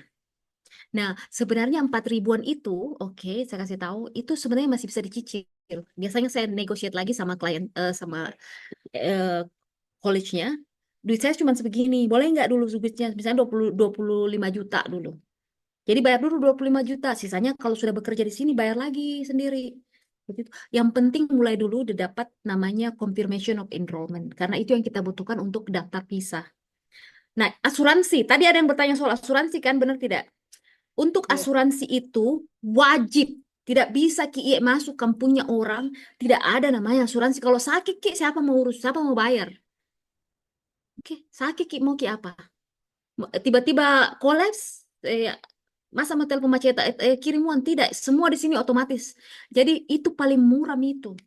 S8: Nah, sebenarnya 4 ribuan itu, oke, saya kasih tahu, itu sebenarnya masih bisa dicicil. Biasanya saya negotiate lagi sama klien, sama college-nya. Duit saya cuma sebegini, boleh nggak dulu duitnya, misalnya 25 juta dulu. Jadi bayar dulu 25 juta, sisanya kalau sudah bekerja di sini bayar lagi sendiri. Begitu. Yang penting mulai dulu didapat namanya confirmation of enrollment, karena itu yang kita butuhkan untuk daftar visa. Nah, asuransi, tadi ada yang bertanya soal asuransi kan, benar tidak? Untuk asuransi itu wajib, tidak bisa Ki masuk kampungnya orang, tidak ada namanya asuransi. Kalau sakit Ki, siapa mau urus, siapa mau bayar? Oke, sakit Ki, mau Ki apa? Tiba-tiba kolaps, masa mau telepon macet, kirim uang, tidak, semua di sini otomatis. Jadi itu paling murah itu.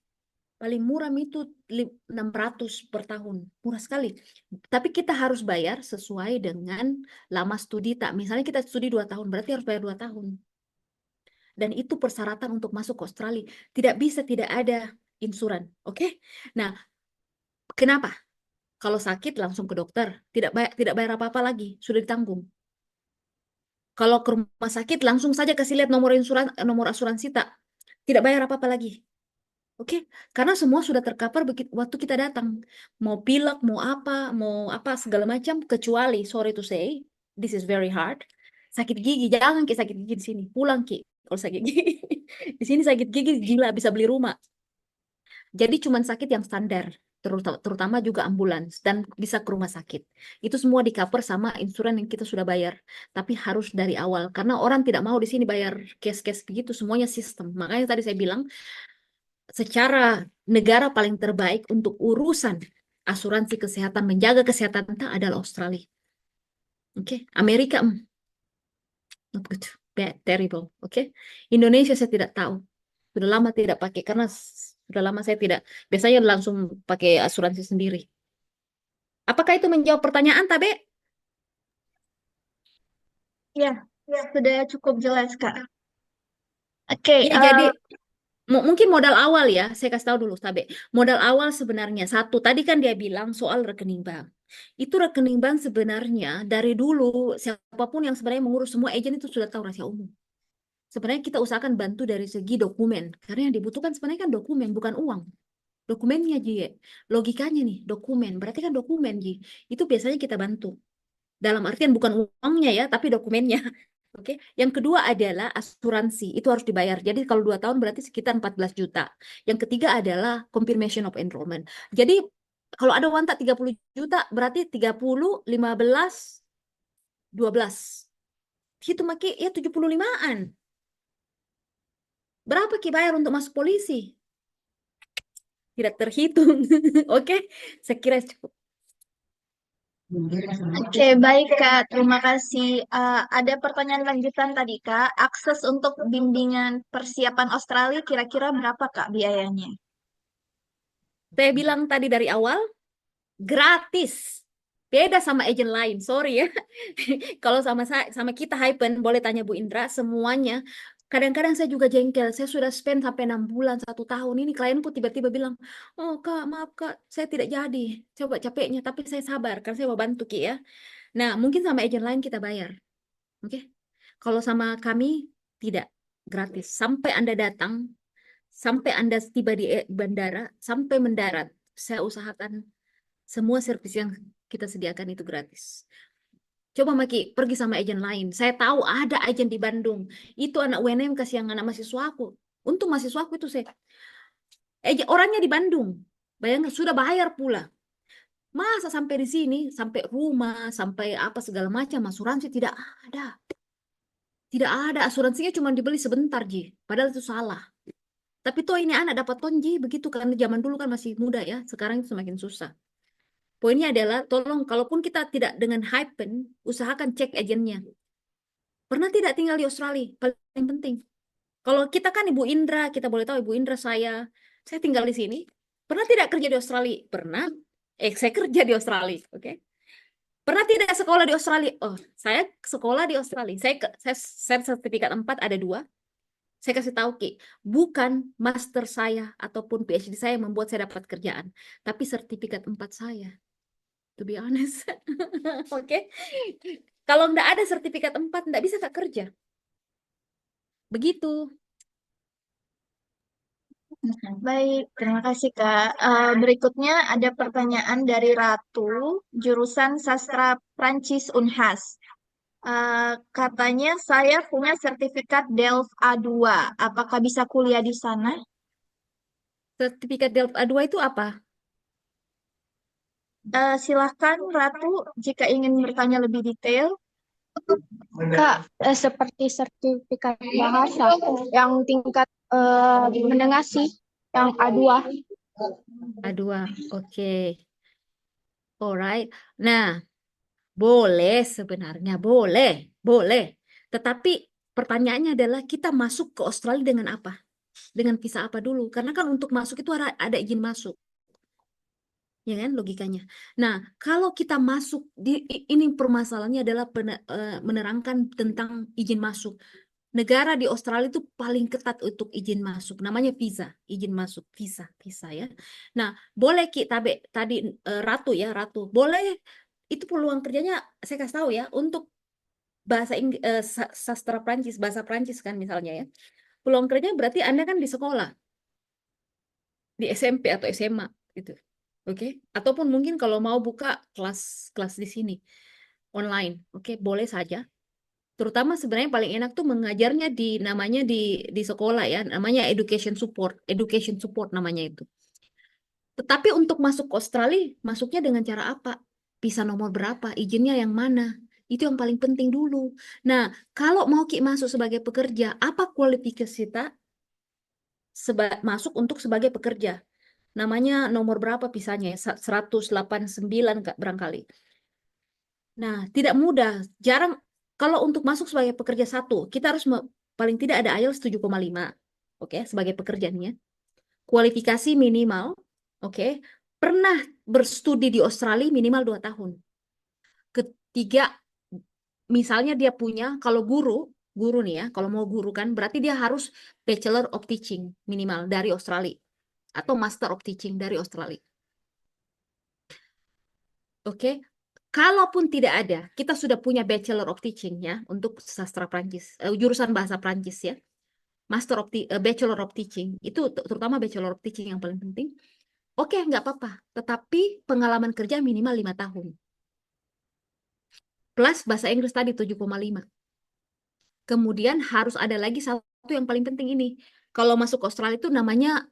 S8: Paling murah itu 600 per tahun, murah sekali. Tapi kita harus bayar sesuai dengan lama studi tak. Misalnya kita studi 2 tahun, berarti harus bayar 2 tahun. Dan itu persyaratan untuk masuk ke Australia. Tidak bisa tidak ada insuran, oke? Nah, kenapa? Kalau sakit langsung ke dokter, tidak bayar apa-apa lagi, sudah ditanggung. Kalau ke rumah sakit langsung saja kasih lihat nomor asuransi tak, tidak bayar apa-apa lagi. Oke, karena semua sudah tercover waktu kita datang. Mau pilek, mau apa segala macam, kecuali, sorry to say, this is very hard. Sakit gigi, jangan Ki sakit gigi di sini. Pulang Ki kalau sakit gigi. Di sini sakit gigi gila bisa beli rumah. Jadi cuma sakit yang standar, terutama juga ambulans dan bisa ke rumah sakit. Itu semua di-cover sama insuran yang kita sudah bayar. Tapi harus dari awal karena orang tidak mau di sini bayar cash begitu, semuanya sistem. Makanya tadi saya bilang secara negara paling terbaik untuk urusan asuransi kesehatan, menjaga kesehatan kita adalah Australia. Oke, Amerika not good, bad, terrible. Oke, Indonesia saya tidak tahu, sudah lama tidak pakai karena sudah lama saya tidak, biasanya langsung pakai asuransi sendiri. Apakah itu menjawab pertanyaan, Tabe?
S2: Ya, sudah cukup jelas, Kak. Oke,
S8: Ya, jadi mungkin modal awal ya, saya kasih tahu dulu, Tabe. Modal awal sebenarnya satu, tadi kan dia bilang soal rekening bank. Itu rekening bank sebenarnya dari dulu, siapapun yang sebenarnya mengurus semua agen itu sudah tahu rahasia umum. Sebenarnya kita usahakan bantu dari segi dokumen, karena yang dibutuhkan sebenarnya kan dokumen, bukan uang. Dokumennya, Ji. Logikanya nih, dokumen. Berarti kan dokumen, Ji. Itu biasanya kita bantu. Dalam artian bukan uangnya ya, tapi dokumennya. Oke. Yang kedua adalah asuransi. Itu harus dibayar. Jadi kalau 2 tahun berarti sekitar 14 juta. Yang ketiga adalah confirmation of enrollment. Jadi kalau ada uang tak 30 juta, berarti 30, 15, 12. Hitung maki, ya 75-an. Berapa Ki bayar untuk masuk polisi? Tidak terhitung. Oke, saya kira cukup.
S2: Oke, baik Kak. Terima kasih. Ada pertanyaan lanjutan tadi Kak. Akses untuk bimbingan persiapan Australia kira-kira berapa Kak biayanya?
S8: Saya bilang tadi dari awal, gratis. Beda sama agent lain, sorry ya. Kalau sama kita Hypen, boleh tanya Bu Indra, semuanya. Kadang-kadang saya juga jengkel, saya sudah spend sampai 6 bulan, 1 tahun. Ini klienku tiba-tiba bilang, oh Kak, maaf Kak, saya tidak jadi. Coba capeknya, tapi saya sabar, karena saya mau bantu Ki ya. Nah, mungkin sama agent lain kita bayar. Oke? Kalau sama kami, tidak. Gratis. Sampai Anda datang, sampai Anda tiba di bandara, sampai mendarat, saya usahakan semua servis yang kita sediakan itu gratis. Coba Maki pergi sama agen lain. Saya tahu ada agen di Bandung. Itu anak UNM kasih yang anak mahasiswaku. Untuk mahasiswaku itu saya. Orangnya di Bandung. Bayangkan sudah bayar pula. Masa sampai di sini, sampai rumah, sampai apa segala macam asuransi tidak ada. Tidak ada, asuransinya cuma dibeli sebentar, Ji. Padahal itu salah. Tapi toh ini anak dapat tonji begitu karena zaman dulu kan masih muda ya. Sekarang itu semakin susah. Poinnya adalah, tolong, kalaupun kita tidak dengan Hypen, usahakan cek agennya. Pernah tidak tinggal di Australia? Paling penting. Kalau kita kan Ibu Indra, kita boleh tahu Ibu Indra saya tinggal di sini. Pernah tidak kerja di Australia? Pernah. Saya kerja di Australia, oke? Pernah tidak sekolah di Australia? Oh, saya sekolah di Australia. Saya sertifikat 4 ada 2. Saya kasih tahu Ki, bukan master saya ataupun PhD saya yang membuat saya dapat kerjaan, tapi sertifikat 4 saya. To be honest. Oke. Kalau nggak ada sertifikat 4, nggak bisa Kak kerja. Begitu.
S2: Baik, terima kasih Kak. Berikutnya ada pertanyaan dari Ratu, jurusan Sastra Prancis Unhas. Katanya saya punya sertifikat DELF A2. Apakah bisa kuliah di sana?
S8: Sertifikat DELF A2 itu apa?
S2: Silahkan Ratu jika ingin bertanya lebih detail.
S3: Kak, seperti sertifikat bahasa yang tingkat menengah sih, yang A2.
S8: A2, oke. Alright. Nah, boleh sebenarnya, boleh. Tetapi pertanyaannya adalah kita masuk ke Australia dengan apa? Dengan visa apa dulu? Karena kan untuk masuk itu ada izin masuk. Ya kan logikanya. Nah, kalau kita masuk ini permasalahannya adalah menerangkan tentang izin masuk. Negara di Australia itu paling ketat untuk izin masuk, namanya visa, izin masuk, visa ya. Nah, boleh Ki tadi Ratu ya, Ratu. Boleh itu peluang kerjanya saya kasih tahu ya untuk bahasa sastra Prancis, bahasa Prancis kan misalnya ya. Peluang kerjanya berarti Anda kan di sekolah. Di SMP atau SMA gitu. Oke, ataupun mungkin kalau mau buka kelas di sini online, oke, boleh saja. Terutama sebenarnya paling enak tuh mengajarnya namanya di sekolah ya, namanya education support namanya itu. Tetapi untuk masuk ke Australia, masuknya dengan cara apa? Visa nomor berapa? Izinnya yang mana? Itu yang paling penting dulu. Nah, kalau mau Ki masuk sebagai pekerja, apa kualifikasi kita masuk untuk sebagai pekerja? Namanya nomor berapa visanya? 189 barangkali. Nah, tidak mudah. Jarang. Kalau untuk masuk sebagai pekerja satu, kita harus paling tidak ada IELTS 7,5. Oke, sebagai pekerjaannya. Kualifikasi minimal. Oke. Pernah berstudi di Australia minimal 2 tahun. Ketiga, misalnya dia punya, kalau guru nih ya, kalau mau guru kan, berarti dia harus Bachelor of Teaching minimal dari Australia. Atau Master of Teaching dari Australia. Oke. Kalaupun tidak ada, kita sudah punya Bachelor of Teaching ya untuk sastra Prancis, jurusan bahasa Prancis ya. Bachelor of Teaching itu terutama Bachelor of Teaching yang paling penting. Oke, nggak apa-apa. Tetapi pengalaman kerja minimal 5 tahun. Plus bahasa Inggris tadi 7,5. Kemudian harus ada lagi satu yang paling penting ini. Kalau masuk ke Australia itu namanya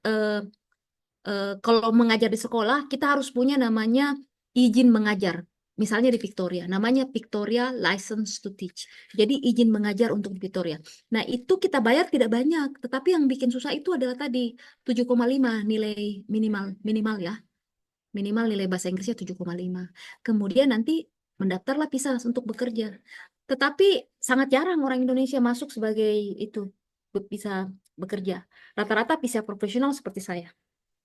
S8: kalau mengajar di sekolah kita harus punya namanya izin mengajar. Misalnya di Victoria, namanya Victoria License to Teach. Jadi izin mengajar untuk Victoria. Nah, itu kita bayar tidak banyak, tetapi yang bikin susah itu adalah tadi 7,5 nilai minimal ya. Minimal nilai bahasa Inggrisnya 7,5. Kemudian nanti mendaftarlah visa untuk bekerja. Tetapi sangat jarang orang Indonesia masuk sebagai itu bisa bekerja. Rata-rata visa profesional seperti saya.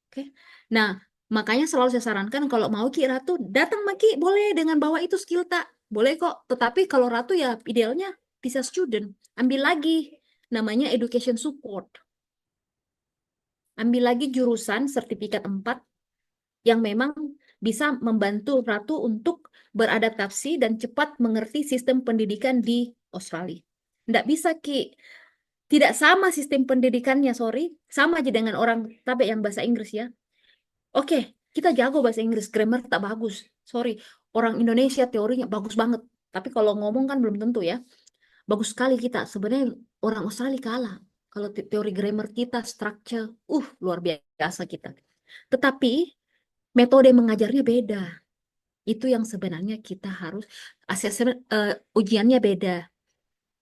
S8: Oke. Nah, Makanya selalu saya sarankan kalau mau Ki Ratu, datang Maki boleh dengan bawa itu skill tak. Boleh kok. Tetapi kalau Ratu ya idealnya bisa student. Ambil lagi namanya education support. Ambil lagi jurusan sertifikat 4 yang memang bisa membantu Ratu untuk beradaptasi dan cepat mengerti sistem pendidikan di Australia. Nggak bisa Ki. Tidak sama sistem pendidikannya, sorry. Sama aja dengan orang Tabe yang bahasa Inggris ya. Oke, kita jago bahasa Inggris, grammar tak bagus. Sorry, orang Indonesia teorinya bagus banget. Tapi kalau ngomong kan belum tentu ya. Bagus sekali kita. Sebenarnya orang Australia kalah. Kalau teori grammar kita, structure, luar biasa kita. Tetapi metode mengajarnya beda. Itu yang sebenarnya kita harus, asesmen, ujiannya beda.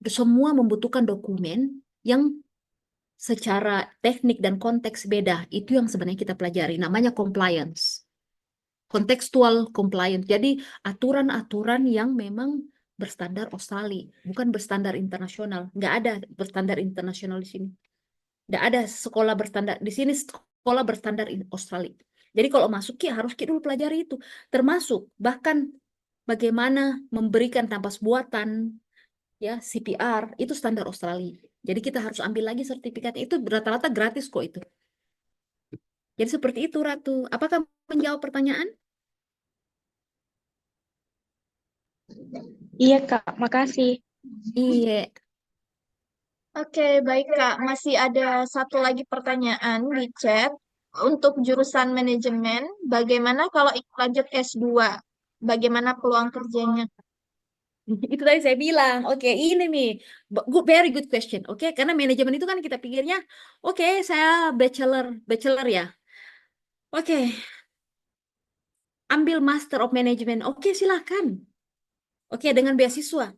S8: Semua membutuhkan dokumen yang secara teknik dan konteks beda. Itu yang sebenarnya kita pelajari. Namanya compliance. Contextual compliance. Jadi aturan-aturan yang memang berstandar Australia. Bukan berstandar internasional. Nggak ada berstandar internasional di sini. Nggak ada sekolah berstandar. Di sini sekolah berstandar Australia. Jadi kalau masuk Ki, harus Ki dulu pelajari itu. Termasuk bahkan bagaimana memberikan nafas buatan, ya CPR, itu standar Australia. Jadi kita harus ambil lagi sertifikatnya. Itu rata-rata gratis kok itu. Jadi seperti itu Ratu. Apakah menjawab pertanyaan?
S3: Iya, Kak. Makasih.
S8: Iya.
S2: Oke, baik Kak. Masih ada satu lagi pertanyaan di chat. Untuk jurusan manajemen, bagaimana kalau lanjut S2? Bagaimana peluang kerjanya?
S8: Itu tadi saya bilang, oke ini nih, very good question, oke, karena manajemen itu kan kita pikirnya, oke, saya bachelor ya, oke, ambil Master of Management, oke silakan, oke dengan beasiswa,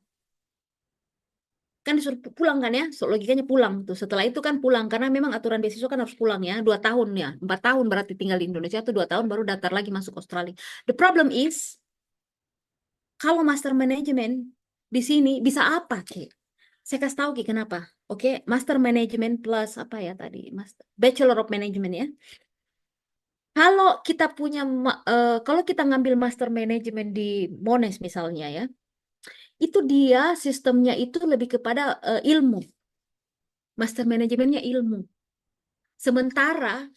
S8: kan disuruh pulang kan ya, so, logikanya pulang tuh, setelah itu kan pulang, karena memang aturan beasiswa kan harus pulang ya, 2 tahun ya, 4 tahun berarti tinggal di Indonesia tuh 2 tahun baru daftar lagi masuk Australia. The problem is, kalau Master Management di sini bisa apa, Ki? Saya kasih tahu Ki kenapa. Oke, Master Management plus apa ya tadi? Bachelor of Management ya. Kalau kita punya kalau kita ngambil Master Management di Monash misalnya ya, itu dia sistemnya itu lebih kepada ilmu. Master Managementnya ilmu. Sementara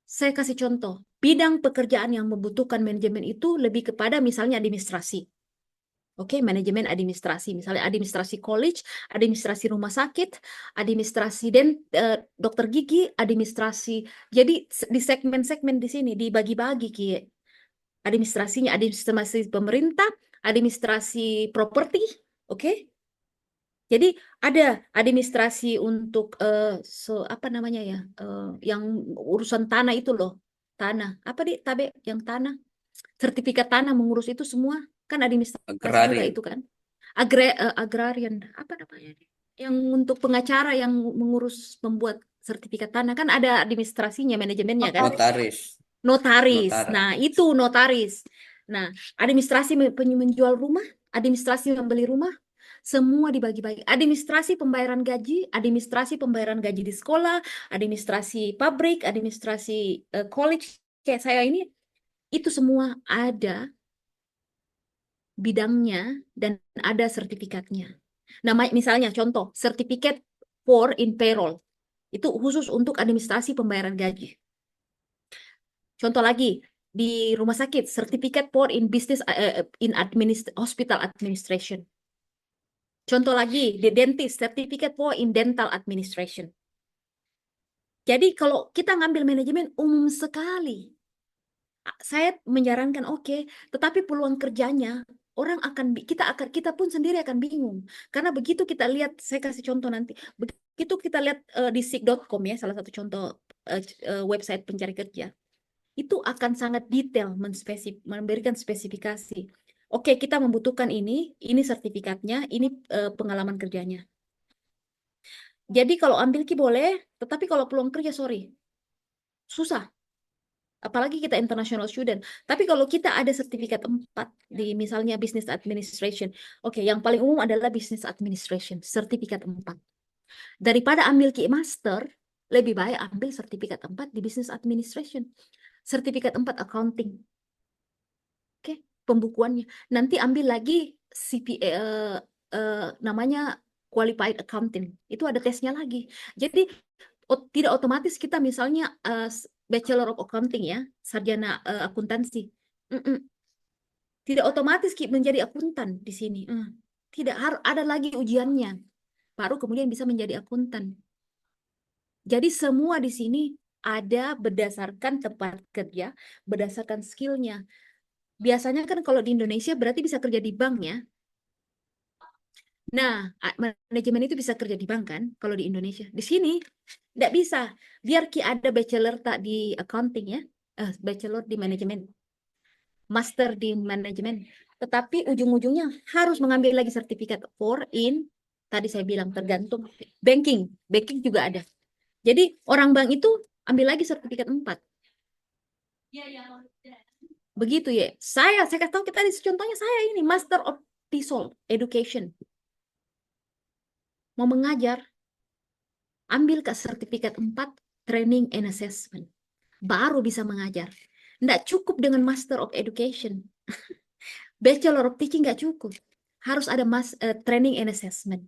S8: saya kasih contoh, bidang pekerjaan yang membutuhkan manajemen itu lebih kepada misalnya administrasi. Oke, manajemen administrasi, misalnya administrasi college, administrasi rumah sakit, administrasi dokter gigi, administrasi. Jadi di segmen-segmen di sini dibagi-bagi Ki. Administrasinya administrasi pemerintah, administrasi properti, oke? Jadi ada administrasi untuk apa namanya ya, yang urusan tanah itu loh, tanah. Apa Tabe yang tanah? Sertifikat tanah mengurus itu semua. Kan administrasi juga
S4: Agrarian.
S8: itu kan. Agrarian, apa namanya? Yang untuk pengacara yang mengurus membuat sertifikat tanah kan ada administrasinya, manajemennya kan.
S4: Notaris.
S8: Notaris.
S4: Notara.
S8: Nah, itu notaris. Nah, administrasi menjual rumah, administrasi membeli rumah, semua dibagi-bagi. Administrasi pembayaran gaji di sekolah, administrasi pabrik, administrasi college kayak saya ini, itu semua ada bidangnya dan ada sertifikatnya. Nama misalnya contoh, sertifikat for in payroll. Itu khusus untuk administrasi pembayaran gaji. Contoh lagi, di rumah sakit, sertifikat for in business hospital administration. Contoh lagi, di dentist, sertifikat for in dental administration. Jadi kalau kita ngambil manajemen umum sekali. Saya menyarankan oke, tetapi peluang kerjanya kita pun sendiri akan bingung karena begitu kita lihat, saya kasih contoh nanti, begitu kita lihat di seek.com ya, salah satu contoh website pencari kerja, itu akan sangat detail memberikan spesifikasi. Oke, kita membutuhkan ini sertifikatnya, ini pengalaman kerjanya. Jadi kalau ambil Ki boleh, tetapi kalau peluang kerja sorry, susah. Apalagi kita international student. Tapi kalau kita ada sertifikat 4 di misalnya business administration. Oke, yang paling umum adalah business administration, sertifikat 4. Daripada ambil Ki master, lebih baik ambil sertifikat 4 di business administration. sertifikat 4 accounting. Oke, pembukuannya. Nanti ambil lagi namanya qualified accounting. Itu ada tesnya lagi. Jadi tidak otomatis kita misalnya Bachelor of Accounting ya, sarjana akuntansi. Tidak otomatis menjadi akuntan di sini. Tidak, harus ada lagi ujiannya. Baru kemudian bisa menjadi akuntan. Jadi semua di sini ada berdasarkan tempat kerja, berdasarkan skillnya. Biasanya kan kalau di Indonesia berarti bisa kerja di bank ya. Nah, manajemen itu bisa kerja di bank kan kalau di Indonesia. Di sini tidak bisa. Biar ada bachelor tak di accounting ya, bachelor di manajemen, master di manajemen. Tetapi ujung-ujungnya harus mengambil lagi sertifikat 4 in, tadi saya bilang tergantung. Banking juga ada. Jadi orang bank itu ambil lagi sertifikat 4. Begitu ya. Saya kasih tahu kita contohnya saya ini Master of TESOL Education. Mau mengajar, ambil ke sertifikat 4 Training and Assessment. Baru bisa mengajar. Nggak cukup dengan Master of Education. Bachelor of Teaching nggak cukup. Harus ada Training and Assessment.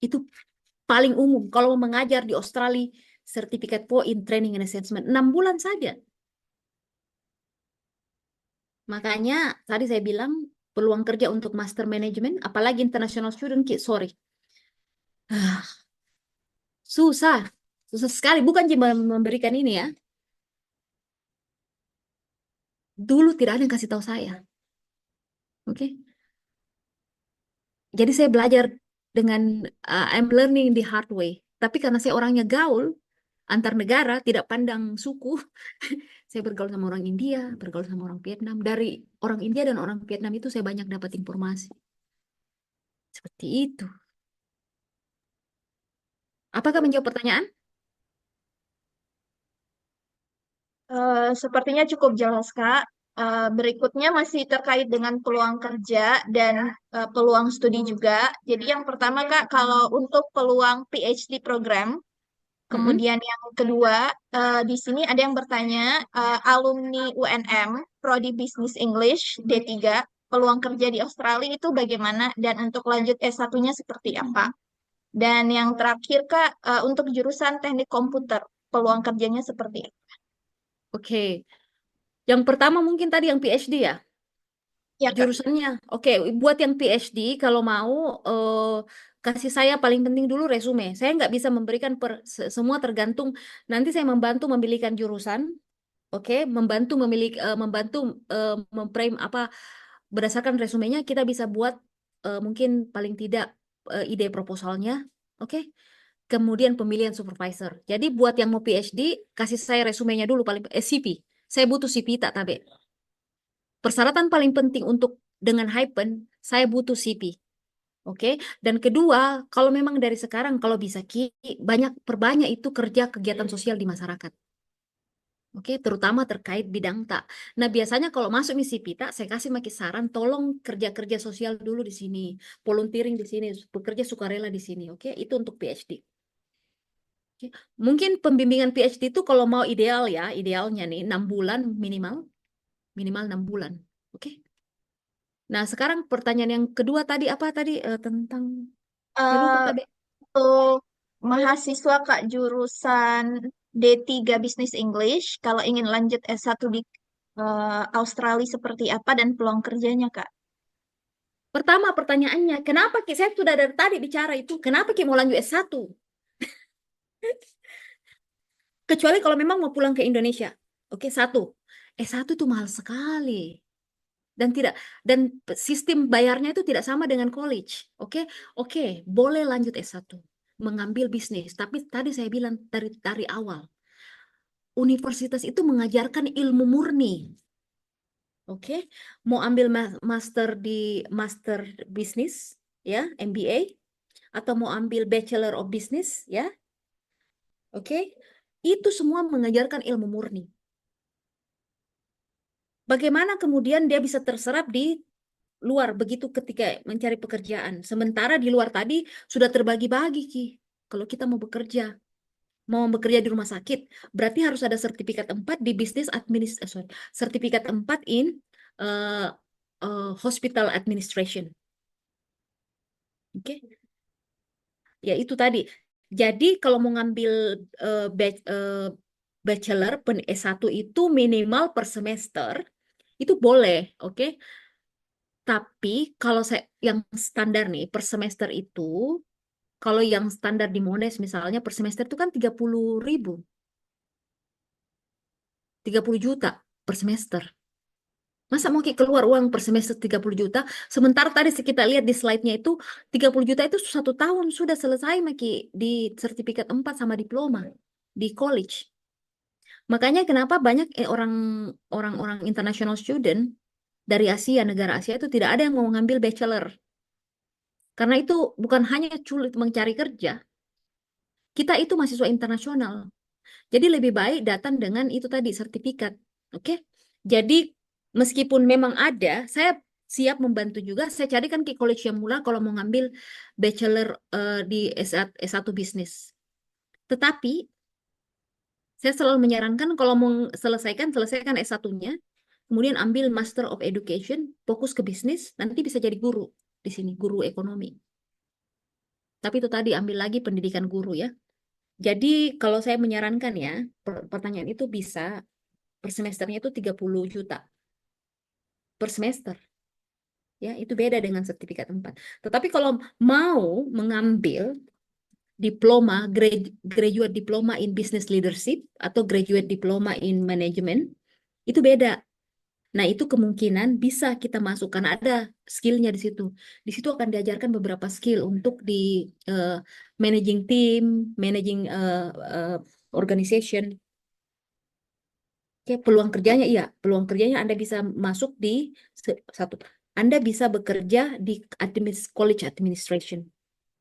S8: Itu paling umum. Kalau mau mengajar di Australia, sertifikat PO in Training and Assessment. 6 bulan saja. Makanya tadi saya bilang peluang kerja untuk Master Management, apalagi International Student, sorry. Susah sekali. Bukan cuma memberikan ini ya. Dulu tidak ada yang kasih tahu saya. Oke. Jadi saya belajar dengan I'm learning the hard way. Tapi karena saya orangnya gaul antar negara, tidak pandang suku, saya bergaul sama orang India, bergaul sama orang Vietnam. Dari orang India dan orang Vietnam itu saya banyak dapat informasi. Seperti itu. Apakah menjawab pertanyaan?
S2: Sepertinya cukup jelas, Kak. Berikutnya masih terkait dengan peluang kerja dan peluang studi juga. Jadi yang pertama, Kak, kalau untuk peluang PhD program, kemudian yang kedua, di sini ada yang bertanya, alumni UNM, Prodi Business English, D3, peluang kerja di Australia itu bagaimana dan untuk lanjut S1-nya seperti apa? Dan yang terakhir, Kak, untuk jurusan teknik komputer, peluang kerjanya seperti apa?
S8: Oke. Yang pertama mungkin tadi yang PhD ya?
S2: Ya, Kak.
S8: Jurusannya. Oke, buat yang PhD kalau mau kasih saya paling penting dulu resume. Saya nggak bisa memberikan semua tergantung. Nanti saya membantu memilihkan jurusan. Oke, membantu memframe apa berdasarkan resumenya kita bisa buat mungkin paling tidak ide proposalnya. Oke. Kemudian pemilihan supervisor. Jadi buat yang mau PhD, kasih saya resumenya dulu paling CV. Saya butuh CV tak tabe. Persyaratan paling penting untuk dengan Hypen, saya butuh CV. Oke. Dan kedua, kalau memang dari sekarang kalau bisa perbanyak itu kerja kegiatan sosial di masyarakat. Oke, terutama terkait bidang tak. Nah, biasanya kalau masuk misi pita, saya kasih saran, tolong kerja-kerja sosial dulu di sini, volunteering di sini, bekerja sukarela di sini. Oke, itu untuk PhD. Oke. Mungkin pembimbingan PhD itu kalau mau ideal ya, idealnya nih 6 bulan minimal 6 bulan. Oke. Nah, sekarang pertanyaan yang kedua tadi apa tadi tentang saya lupa tadi.
S2: Untuk mahasiswa, Kak, jurusan D3 Business English, kalau ingin lanjut S1 di Australia seperti apa dan peluang kerjanya, Kak?
S8: Pertama pertanyaannya, kenapa Ki? Saya sudah dari tadi bicara itu, kenapa Ki mau lanjut S1? Kecuali kalau memang mau pulang ke Indonesia. Oke, S1 itu mahal sekali. Dan sistem bayarnya itu tidak sama dengan college. Oke, boleh lanjut S1, mengambil bisnis. Tapi tadi saya bilang dari awal, universitas itu mengajarkan ilmu murni. Oke, mau ambil master bisnis, ya, MBA, atau mau ambil Bachelor of Business, ya. Oke, itu semua mengajarkan ilmu murni. Bagaimana kemudian dia bisa terserap di luar begitu ketika mencari pekerjaan. Sementara di luar tadi sudah terbagi-bagi, Ki. Kalau kita mau bekerja. mau bekerja di rumah sakit, berarti harus ada sertifikat 4 di sertifikat 4 in uh, hospital administration. Oke. Ya itu tadi. Jadi kalau mau ngambil bachelor S1 itu minimal per semester itu boleh, oke? Tapi kalau saya yang standar nih per semester itu, kalau yang standar di Monash misalnya per semester itu kan 30.000, 30 juta per semester. Masa mau keluar uang per semester 30 juta, sementara tadi kita lihat di slide-nya itu 30 juta itu 1 tahun sudah selesai Maki di sertifikat 4 sama diploma di college. Makanya kenapa banyak orang-orang international student dari Asia, negara Asia itu tidak ada yang mau ngambil bachelor. Karena itu bukan hanya sulit mencari kerja, kita itu mahasiswa internasional. Jadi lebih baik datang dengan itu tadi sertifikat. Oke? Jadi meskipun memang ada, saya siap membantu juga. Saya carikan ke college yang mula kalau mau ngambil bachelor di S1 bisnis. Tetapi saya selalu menyarankan kalau mau selesaikan S1-nya, kemudian ambil Master of Education, fokus ke bisnis, nanti bisa jadi guru di sini, guru ekonomi. Tapi itu tadi ambil lagi pendidikan guru ya. Jadi kalau saya menyarankan ya, pertanyaan itu bisa per semesternya itu 30 juta per semester. Ya, itu beda dengan sertifikat 4. Tetapi kalau mau mengambil diploma, graduate diploma in business leadership atau graduate diploma in management, itu beda. Nah, itu kemungkinan bisa kita masukkan, ada skillnya di situ. Di situ akan diajarkan beberapa skill untuk di managing team, managing organization. Oke, peluang kerjanya iya, peluang kerjanya Anda bisa masuk di satu. Anda bisa bekerja di college administration.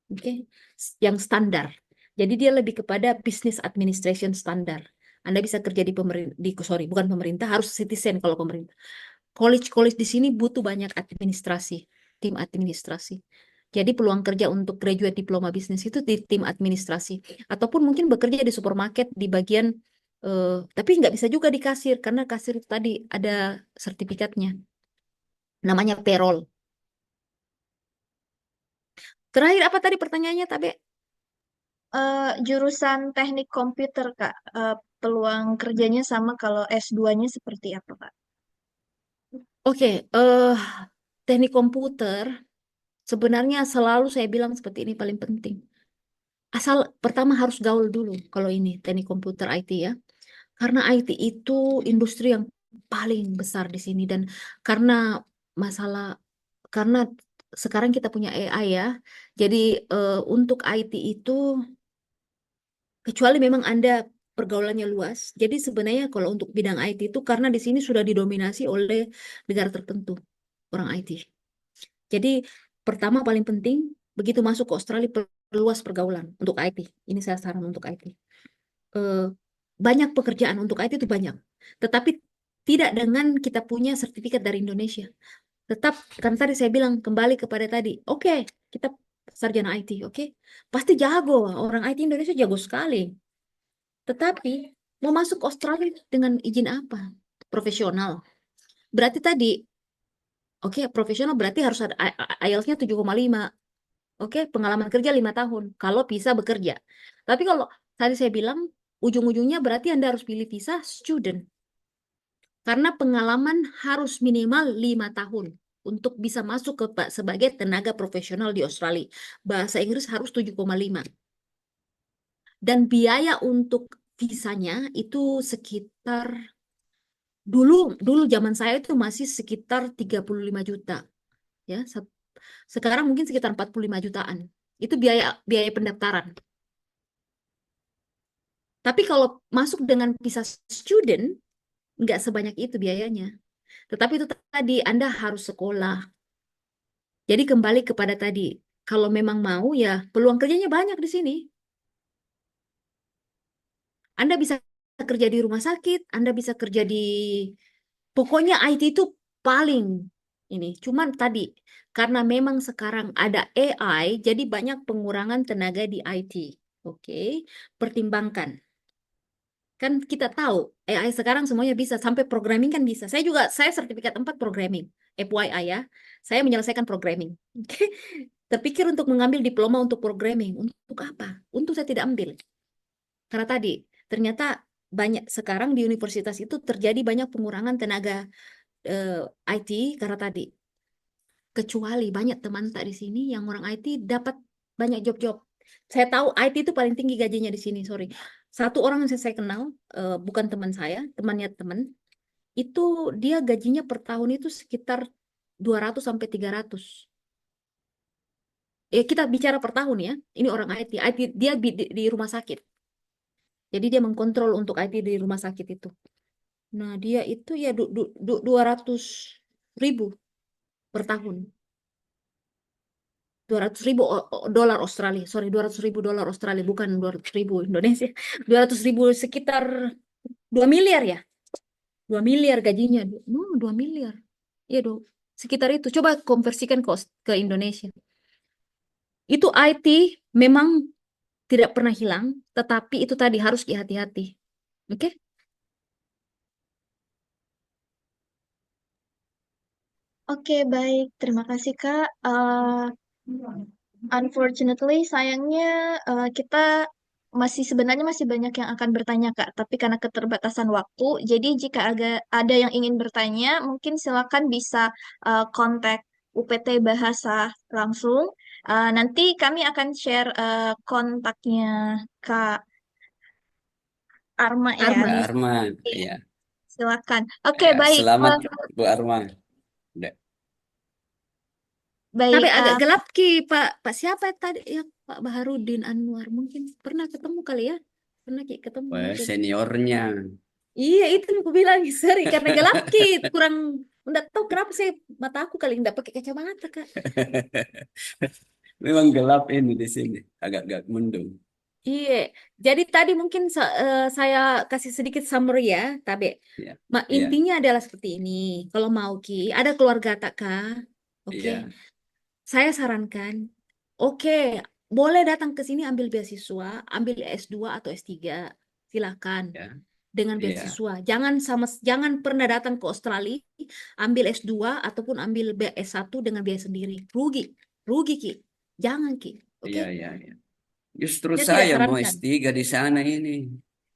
S8: Oke, yang standar. Jadi dia lebih kepada business administration standar. Anda bisa kerja di bukan pemerintah, harus citizen kalau pemerintah. College di sini butuh banyak administrasi, tim administrasi. Jadi peluang kerja untuk graduate diploma bisnis itu di tim administrasi. Ataupun mungkin bekerja di supermarket di bagian, tapi nggak bisa juga di kasir, karena kasir itu tadi ada sertifikatnya. Namanya payroll. Terakhir apa tadi pertanyaannya, Tabe?
S2: Jurusan teknik komputer, Kak. Peluang kerjanya sama kalau S2-nya seperti apa, Kak?
S8: Oke, teknik komputer sebenarnya selalu saya bilang seperti ini paling penting. Asal pertama harus gaul dulu kalau ini teknik komputer IT ya. Karena IT itu industri yang paling besar di sini dan karena karena sekarang kita punya AI ya. Jadi untuk IT itu kecuali memang Anda pergaulannya luas. Jadi sebenarnya kalau untuk bidang IT itu karena di sini sudah didominasi oleh negara tertentu orang IT. Jadi pertama paling penting begitu masuk ke Australia perluas pergaulan untuk IT. Ini saya saran untuk IT. Banyak pekerjaan untuk IT itu banyak. Tetapi tidak dengan kita punya sertifikat dari Indonesia. Tetap kan tadi saya bilang kembali kepada tadi. Oke, kita sarjana IT, oke? Pasti jago. Orang IT Indonesia jago sekali. Tetapi mau masuk Australia dengan izin apa? Profesional. Berarti tadi, oke, profesional berarti harus ada IELTS-nya 7,5. Oke, pengalaman kerja 5 tahun. Kalau bisa bekerja. Tapi kalau tadi saya bilang, ujung-ujungnya berarti Anda harus pilih visa student. Karena pengalaman harus minimal 5 tahun untuk bisa masuk sebagai tenaga profesional di Australia. Bahasa Inggris harus 7,5. Dan biaya untuk visanya itu sekitar dulu zaman saya itu masih sekitar 35 juta. Ya, sekarang mungkin sekitar 45 jutaan. Itu biaya pendaftaran. Tapi kalau masuk dengan visa student nggak sebanyak itu biayanya. Tetapi itu tadi Anda harus sekolah. Jadi kembali kepada tadi, kalau memang mau ya peluang kerjanya banyak di sini. Anda bisa kerja di rumah sakit, Anda bisa kerja di pokoknya IT itu paling ini. Cuman tadi karena memang sekarang ada AI, jadi banyak pengurangan tenaga di IT. Oke, pertimbangkan. Kan kita tahu AI sekarang semuanya bisa, sampai programming kan bisa. Saya sertifikat 4 programming. FYI ya. Saya menyelesaikan programming. Oke. Terpikir untuk mengambil diploma untuk programming. Untuk apa? Untuk saya tidak ambil. Karena tadi ternyata banyak sekarang di universitas itu terjadi banyak pengurangan tenaga IT karena tadi. Kecuali banyak teman tak di sini yang orang IT dapat banyak job-job. Saya tahu IT itu paling tinggi gajinya di sini, sorry. Satu orang yang saya kenal, bukan teman saya, temannya teman, itu dia gajinya per tahun itu sekitar 200 sampai 300. Kita bicara per tahun ya. Ini orang IT. IT dia di rumah sakit. Jadi dia mengkontrol untuk IT di rumah sakit itu. Nah, dia itu ya 200.000 per tahun. 200.000 dolar Australia. Sorry, 200.000 dolar Australia. Bukan 200.000 Indonesia. 200.000 sekitar 2 miliar ya. 2 miliar gajinya. 2 miliar. Iya dong. Sekitar itu. Coba konversikan ke Indonesia. Itu IT memang tidak pernah hilang. Tetapi itu tadi harus hati-hati. Oke?
S2: Oke, baik. Terima kasih, Kak. Unfortunately, sayangnya kita sebenarnya masih banyak yang akan bertanya, Kak. Tapi karena keterbatasan waktu, jadi jika ada yang ingin bertanya, mungkin silakan bisa kontak UPT Bahasa langsung. Nanti kami akan share kontaknya Kak Arma ya.
S8: Arman.
S4: Kak Arman,
S2: Iya,
S4: ya.
S2: silakan. Oke,
S4: Ya,
S2: baik.
S4: selamat Bu Arman. Udah.
S2: Baik.
S8: Tapi agak gelap Ki, Pak siapa tadi ya, Pak Baharudin Anwar. Mungkin pernah ketemu kali ya? Pernah Ki ketemu
S4: Wah,
S8: mungkin.
S4: seniornya.
S8: Iya, itu yang aku bilang, sorry karena gelap Ki, kurang enggak tahu kenapa saya mata aku kali enggak pakai kacamata, Kak.
S4: Memang gelap ini di sini, agak-agak mendung.
S8: Iya, jadi tadi mungkin saya kasih sedikit summary ya, Tabe.
S4: Ya,
S8: Intinya adalah seperti ini. Kalau mau Ki, ada keluarga tak Kak? Oke.
S4: iya,
S8: Saya sarankan, oke, boleh datang ke sini ambil beasiswa, ambil S2 atau S3. Silakan
S4: ya,
S8: dengan
S4: iya,
S8: beasiswa. Jangan pernah datang ke Australia ambil S2 ataupun ambil S1 dengan biaya sendiri. Rugi. Rugi Ki. Jangan Ki. Oke?
S4: iya, iya. Justru
S8: Saya tidak
S4: saya mau
S8: sarankan.
S4: S3 di sana ini.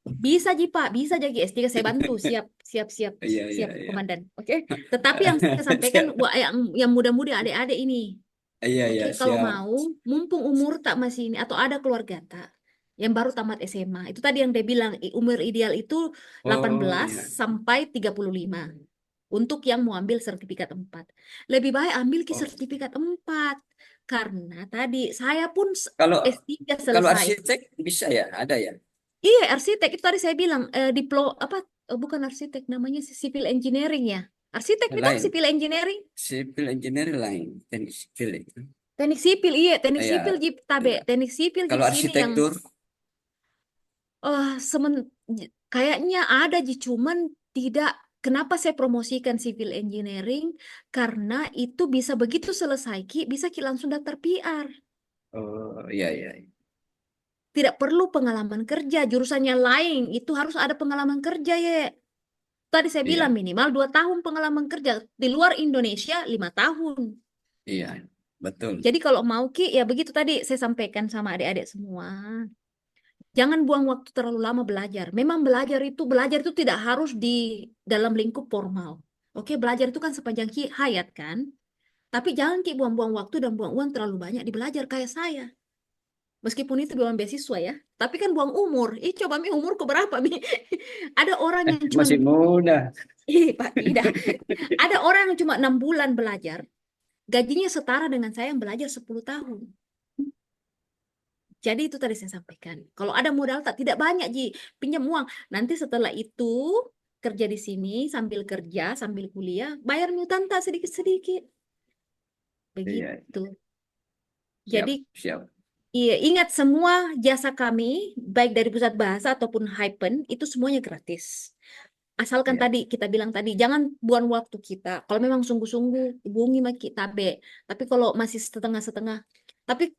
S8: Bisa Ji Pak, bisa jadi S3 saya bantu. Siap, siap, siap,
S4: Iya, iya,
S8: siap
S4: iya.
S8: Komandan. Oke? Tetapi yang saya sampaikan yang muda-muda adik-adik ini.
S4: Iya, iya,
S8: Oke, kalau
S4: siap.
S8: mau, mumpung umur tak masih ini atau ada keluarga tak yang baru tamat SMA. Itu tadi yang dia bilang umur ideal itu 18
S4: iya.
S8: sampai 35 untuk yang mau ambil sertifikat 4. Lebih baik ambil ke
S4: Oh.
S8: sertifikat 4 karena tadi saya pun
S4: Kalau
S8: S3
S4: kalau
S8: selesai.
S4: arsitek bisa ya, ada ya.
S8: Iya, arsitek itu tadi saya bilang bukan arsitek namanya civil engineering ya. Arsitek itu kan
S4: Lain,
S8: civil engineering.
S4: civil engineer lain, teknik sipil itu.
S8: Teknik sipil, iya, teknik
S4: Iya,
S8: sipil Jip Tabe,
S4: iya.
S8: teknik sipil di
S4: Kalau
S8: sini yang
S4: arsitektur,
S8: kayaknya ada Ji, cuman tidak. Kenapa saya promosikan civil engineering? Karena itu bisa begitu selesai Ki, bisa Ki langsung daftar PR.
S4: oh iya, iya.
S8: Tidak perlu pengalaman kerja, jurusannya lain, itu harus ada pengalaman kerja ya. Tadi saya
S4: Iya,
S8: bilang minimal 2 tahun pengalaman kerja. Di luar Indonesia 5 tahun.
S4: iya, betul.
S8: Jadi kalau mau Ki, ya begitu tadi saya sampaikan sama adik-adik semua. Jangan buang waktu terlalu lama belajar. Memang belajar itu tidak harus di dalam lingkup formal. Oke, belajar itu kan sepanjang hayat kan. Tapi jangan Ki buang-buang waktu dan buang uang terlalu banyak di belajar kayak saya. Meskipun itu buang beasiswa ya. Tapi kan buang umur. Coba Mi umurku berapa Mi? Ada orang yang cuma
S4: Masih muda.
S8: Pak, tidak. Ada orang yang cuma 6 bulan belajar. Gajinya setara dengan saya yang belajar 10 tahun. Jadi itu tadi saya sampaikan. Kalau ada modal tidak banyak Ji, pinjam uang. Nanti setelah itu kerja di sini sambil kerja, sambil kuliah, bayar mutan tak sedikit-sedikit.
S4: Iya,
S8: Begitu.
S4: siap,
S8: Jadi
S4: siap.
S8: iya, ingat semua jasa kami, baik dari pusat bahasa ataupun Hypen, itu semuanya gratis. Asalkan
S4: Iya,
S8: tadi kita bilang tadi, jangan buang waktu kita. Kalau memang sungguh-sungguh, hubungi sama kita, Be. Tapi kalau masih setengah-setengah, tapi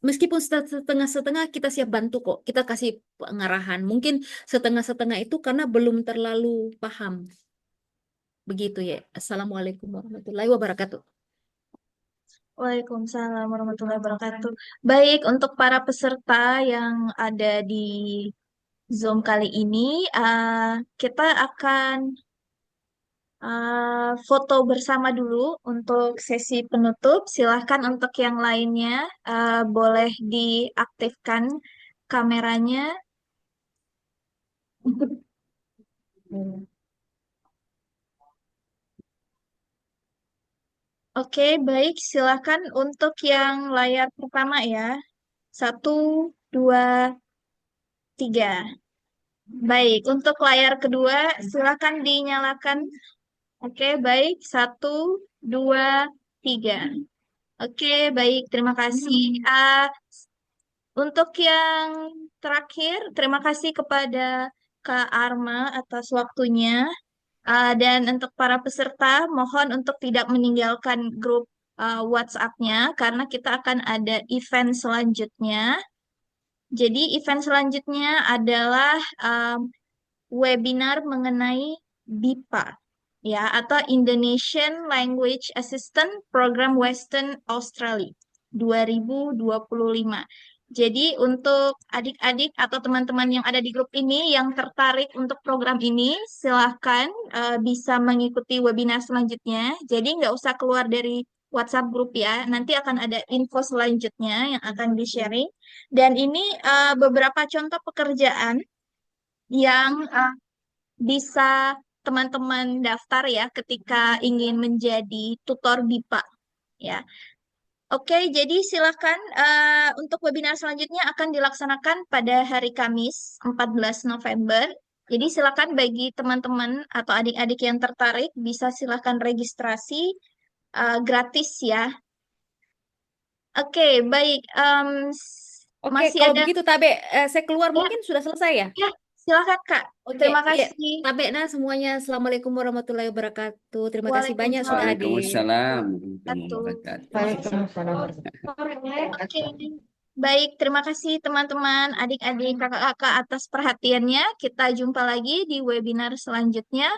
S8: Meskipun setengah-setengah kita siap bantu kok. Kita kasih pengarahan. Mungkin setengah-setengah itu karena belum terlalu paham. Begitu ya. Assalamualaikum warahmatullahi wabarakatuh.
S2: Waalaikumsalam warahmatullahi wabarakatuh. Baik, untuk para peserta yang ada di Zoom kali ini, kita akan foto bersama dulu untuk sesi penutup. Silahkan untuk yang lainnya, boleh diaktifkan kameranya. Oke, baik. Silakan untuk yang layar pertama ya. 1, 2, 3. Baik, untuk layar kedua, silakan dinyalakan. Oke, baik. 1, 2, 3. Oke, baik. Terima kasih. Untuk yang terakhir, terima kasih kepada Kak Arma atas waktunya. Dan untuk para peserta, mohon untuk tidak meninggalkan grup WhatsApp-nya karena kita akan ada event selanjutnya. Jadi event selanjutnya adalah webinar mengenai BIPA ya atau Indonesian Language Assistant Program Western Australia 2025. Jadi untuk adik-adik atau teman-teman yang ada di grup ini yang tertarik untuk program ini, silahkan bisa mengikuti webinar selanjutnya. Jadi nggak usah keluar dari WhatsApp grup ya. Nanti akan ada info selanjutnya yang akan di-sharing. Dan ini beberapa contoh pekerjaan yang bisa teman-teman daftar ya ketika ingin menjadi tutor BIPA ya. Oke, jadi silakan untuk webinar selanjutnya akan dilaksanakan pada hari Kamis 14 November. Jadi silakan bagi teman-teman atau adik-adik yang tertarik bisa silakan registrasi gratis ya. Oke, baik.
S8: Oke,
S2: Masih
S8: kalau
S2: ada
S8: begitu Tabe, saya keluar
S2: ya,
S8: mungkin sudah selesai ya?
S2: ya, silakan Kak.
S8: Oke,
S2: Terima
S8: iya.
S2: kasih.
S8: Tabe, nah semuanya. Assalamualaikum warahmatullahi wabarakatuh. Terima kasih banyak sudah hadir.
S4: Waalaikumsalam
S2: Waalaikumsalam.
S4: warahmatullahi wabarakatuh.
S2: Oke, baik. Terima kasih teman-teman, adik-adik, kakak-kakak atas perhatiannya. Kita jumpa lagi di webinar selanjutnya.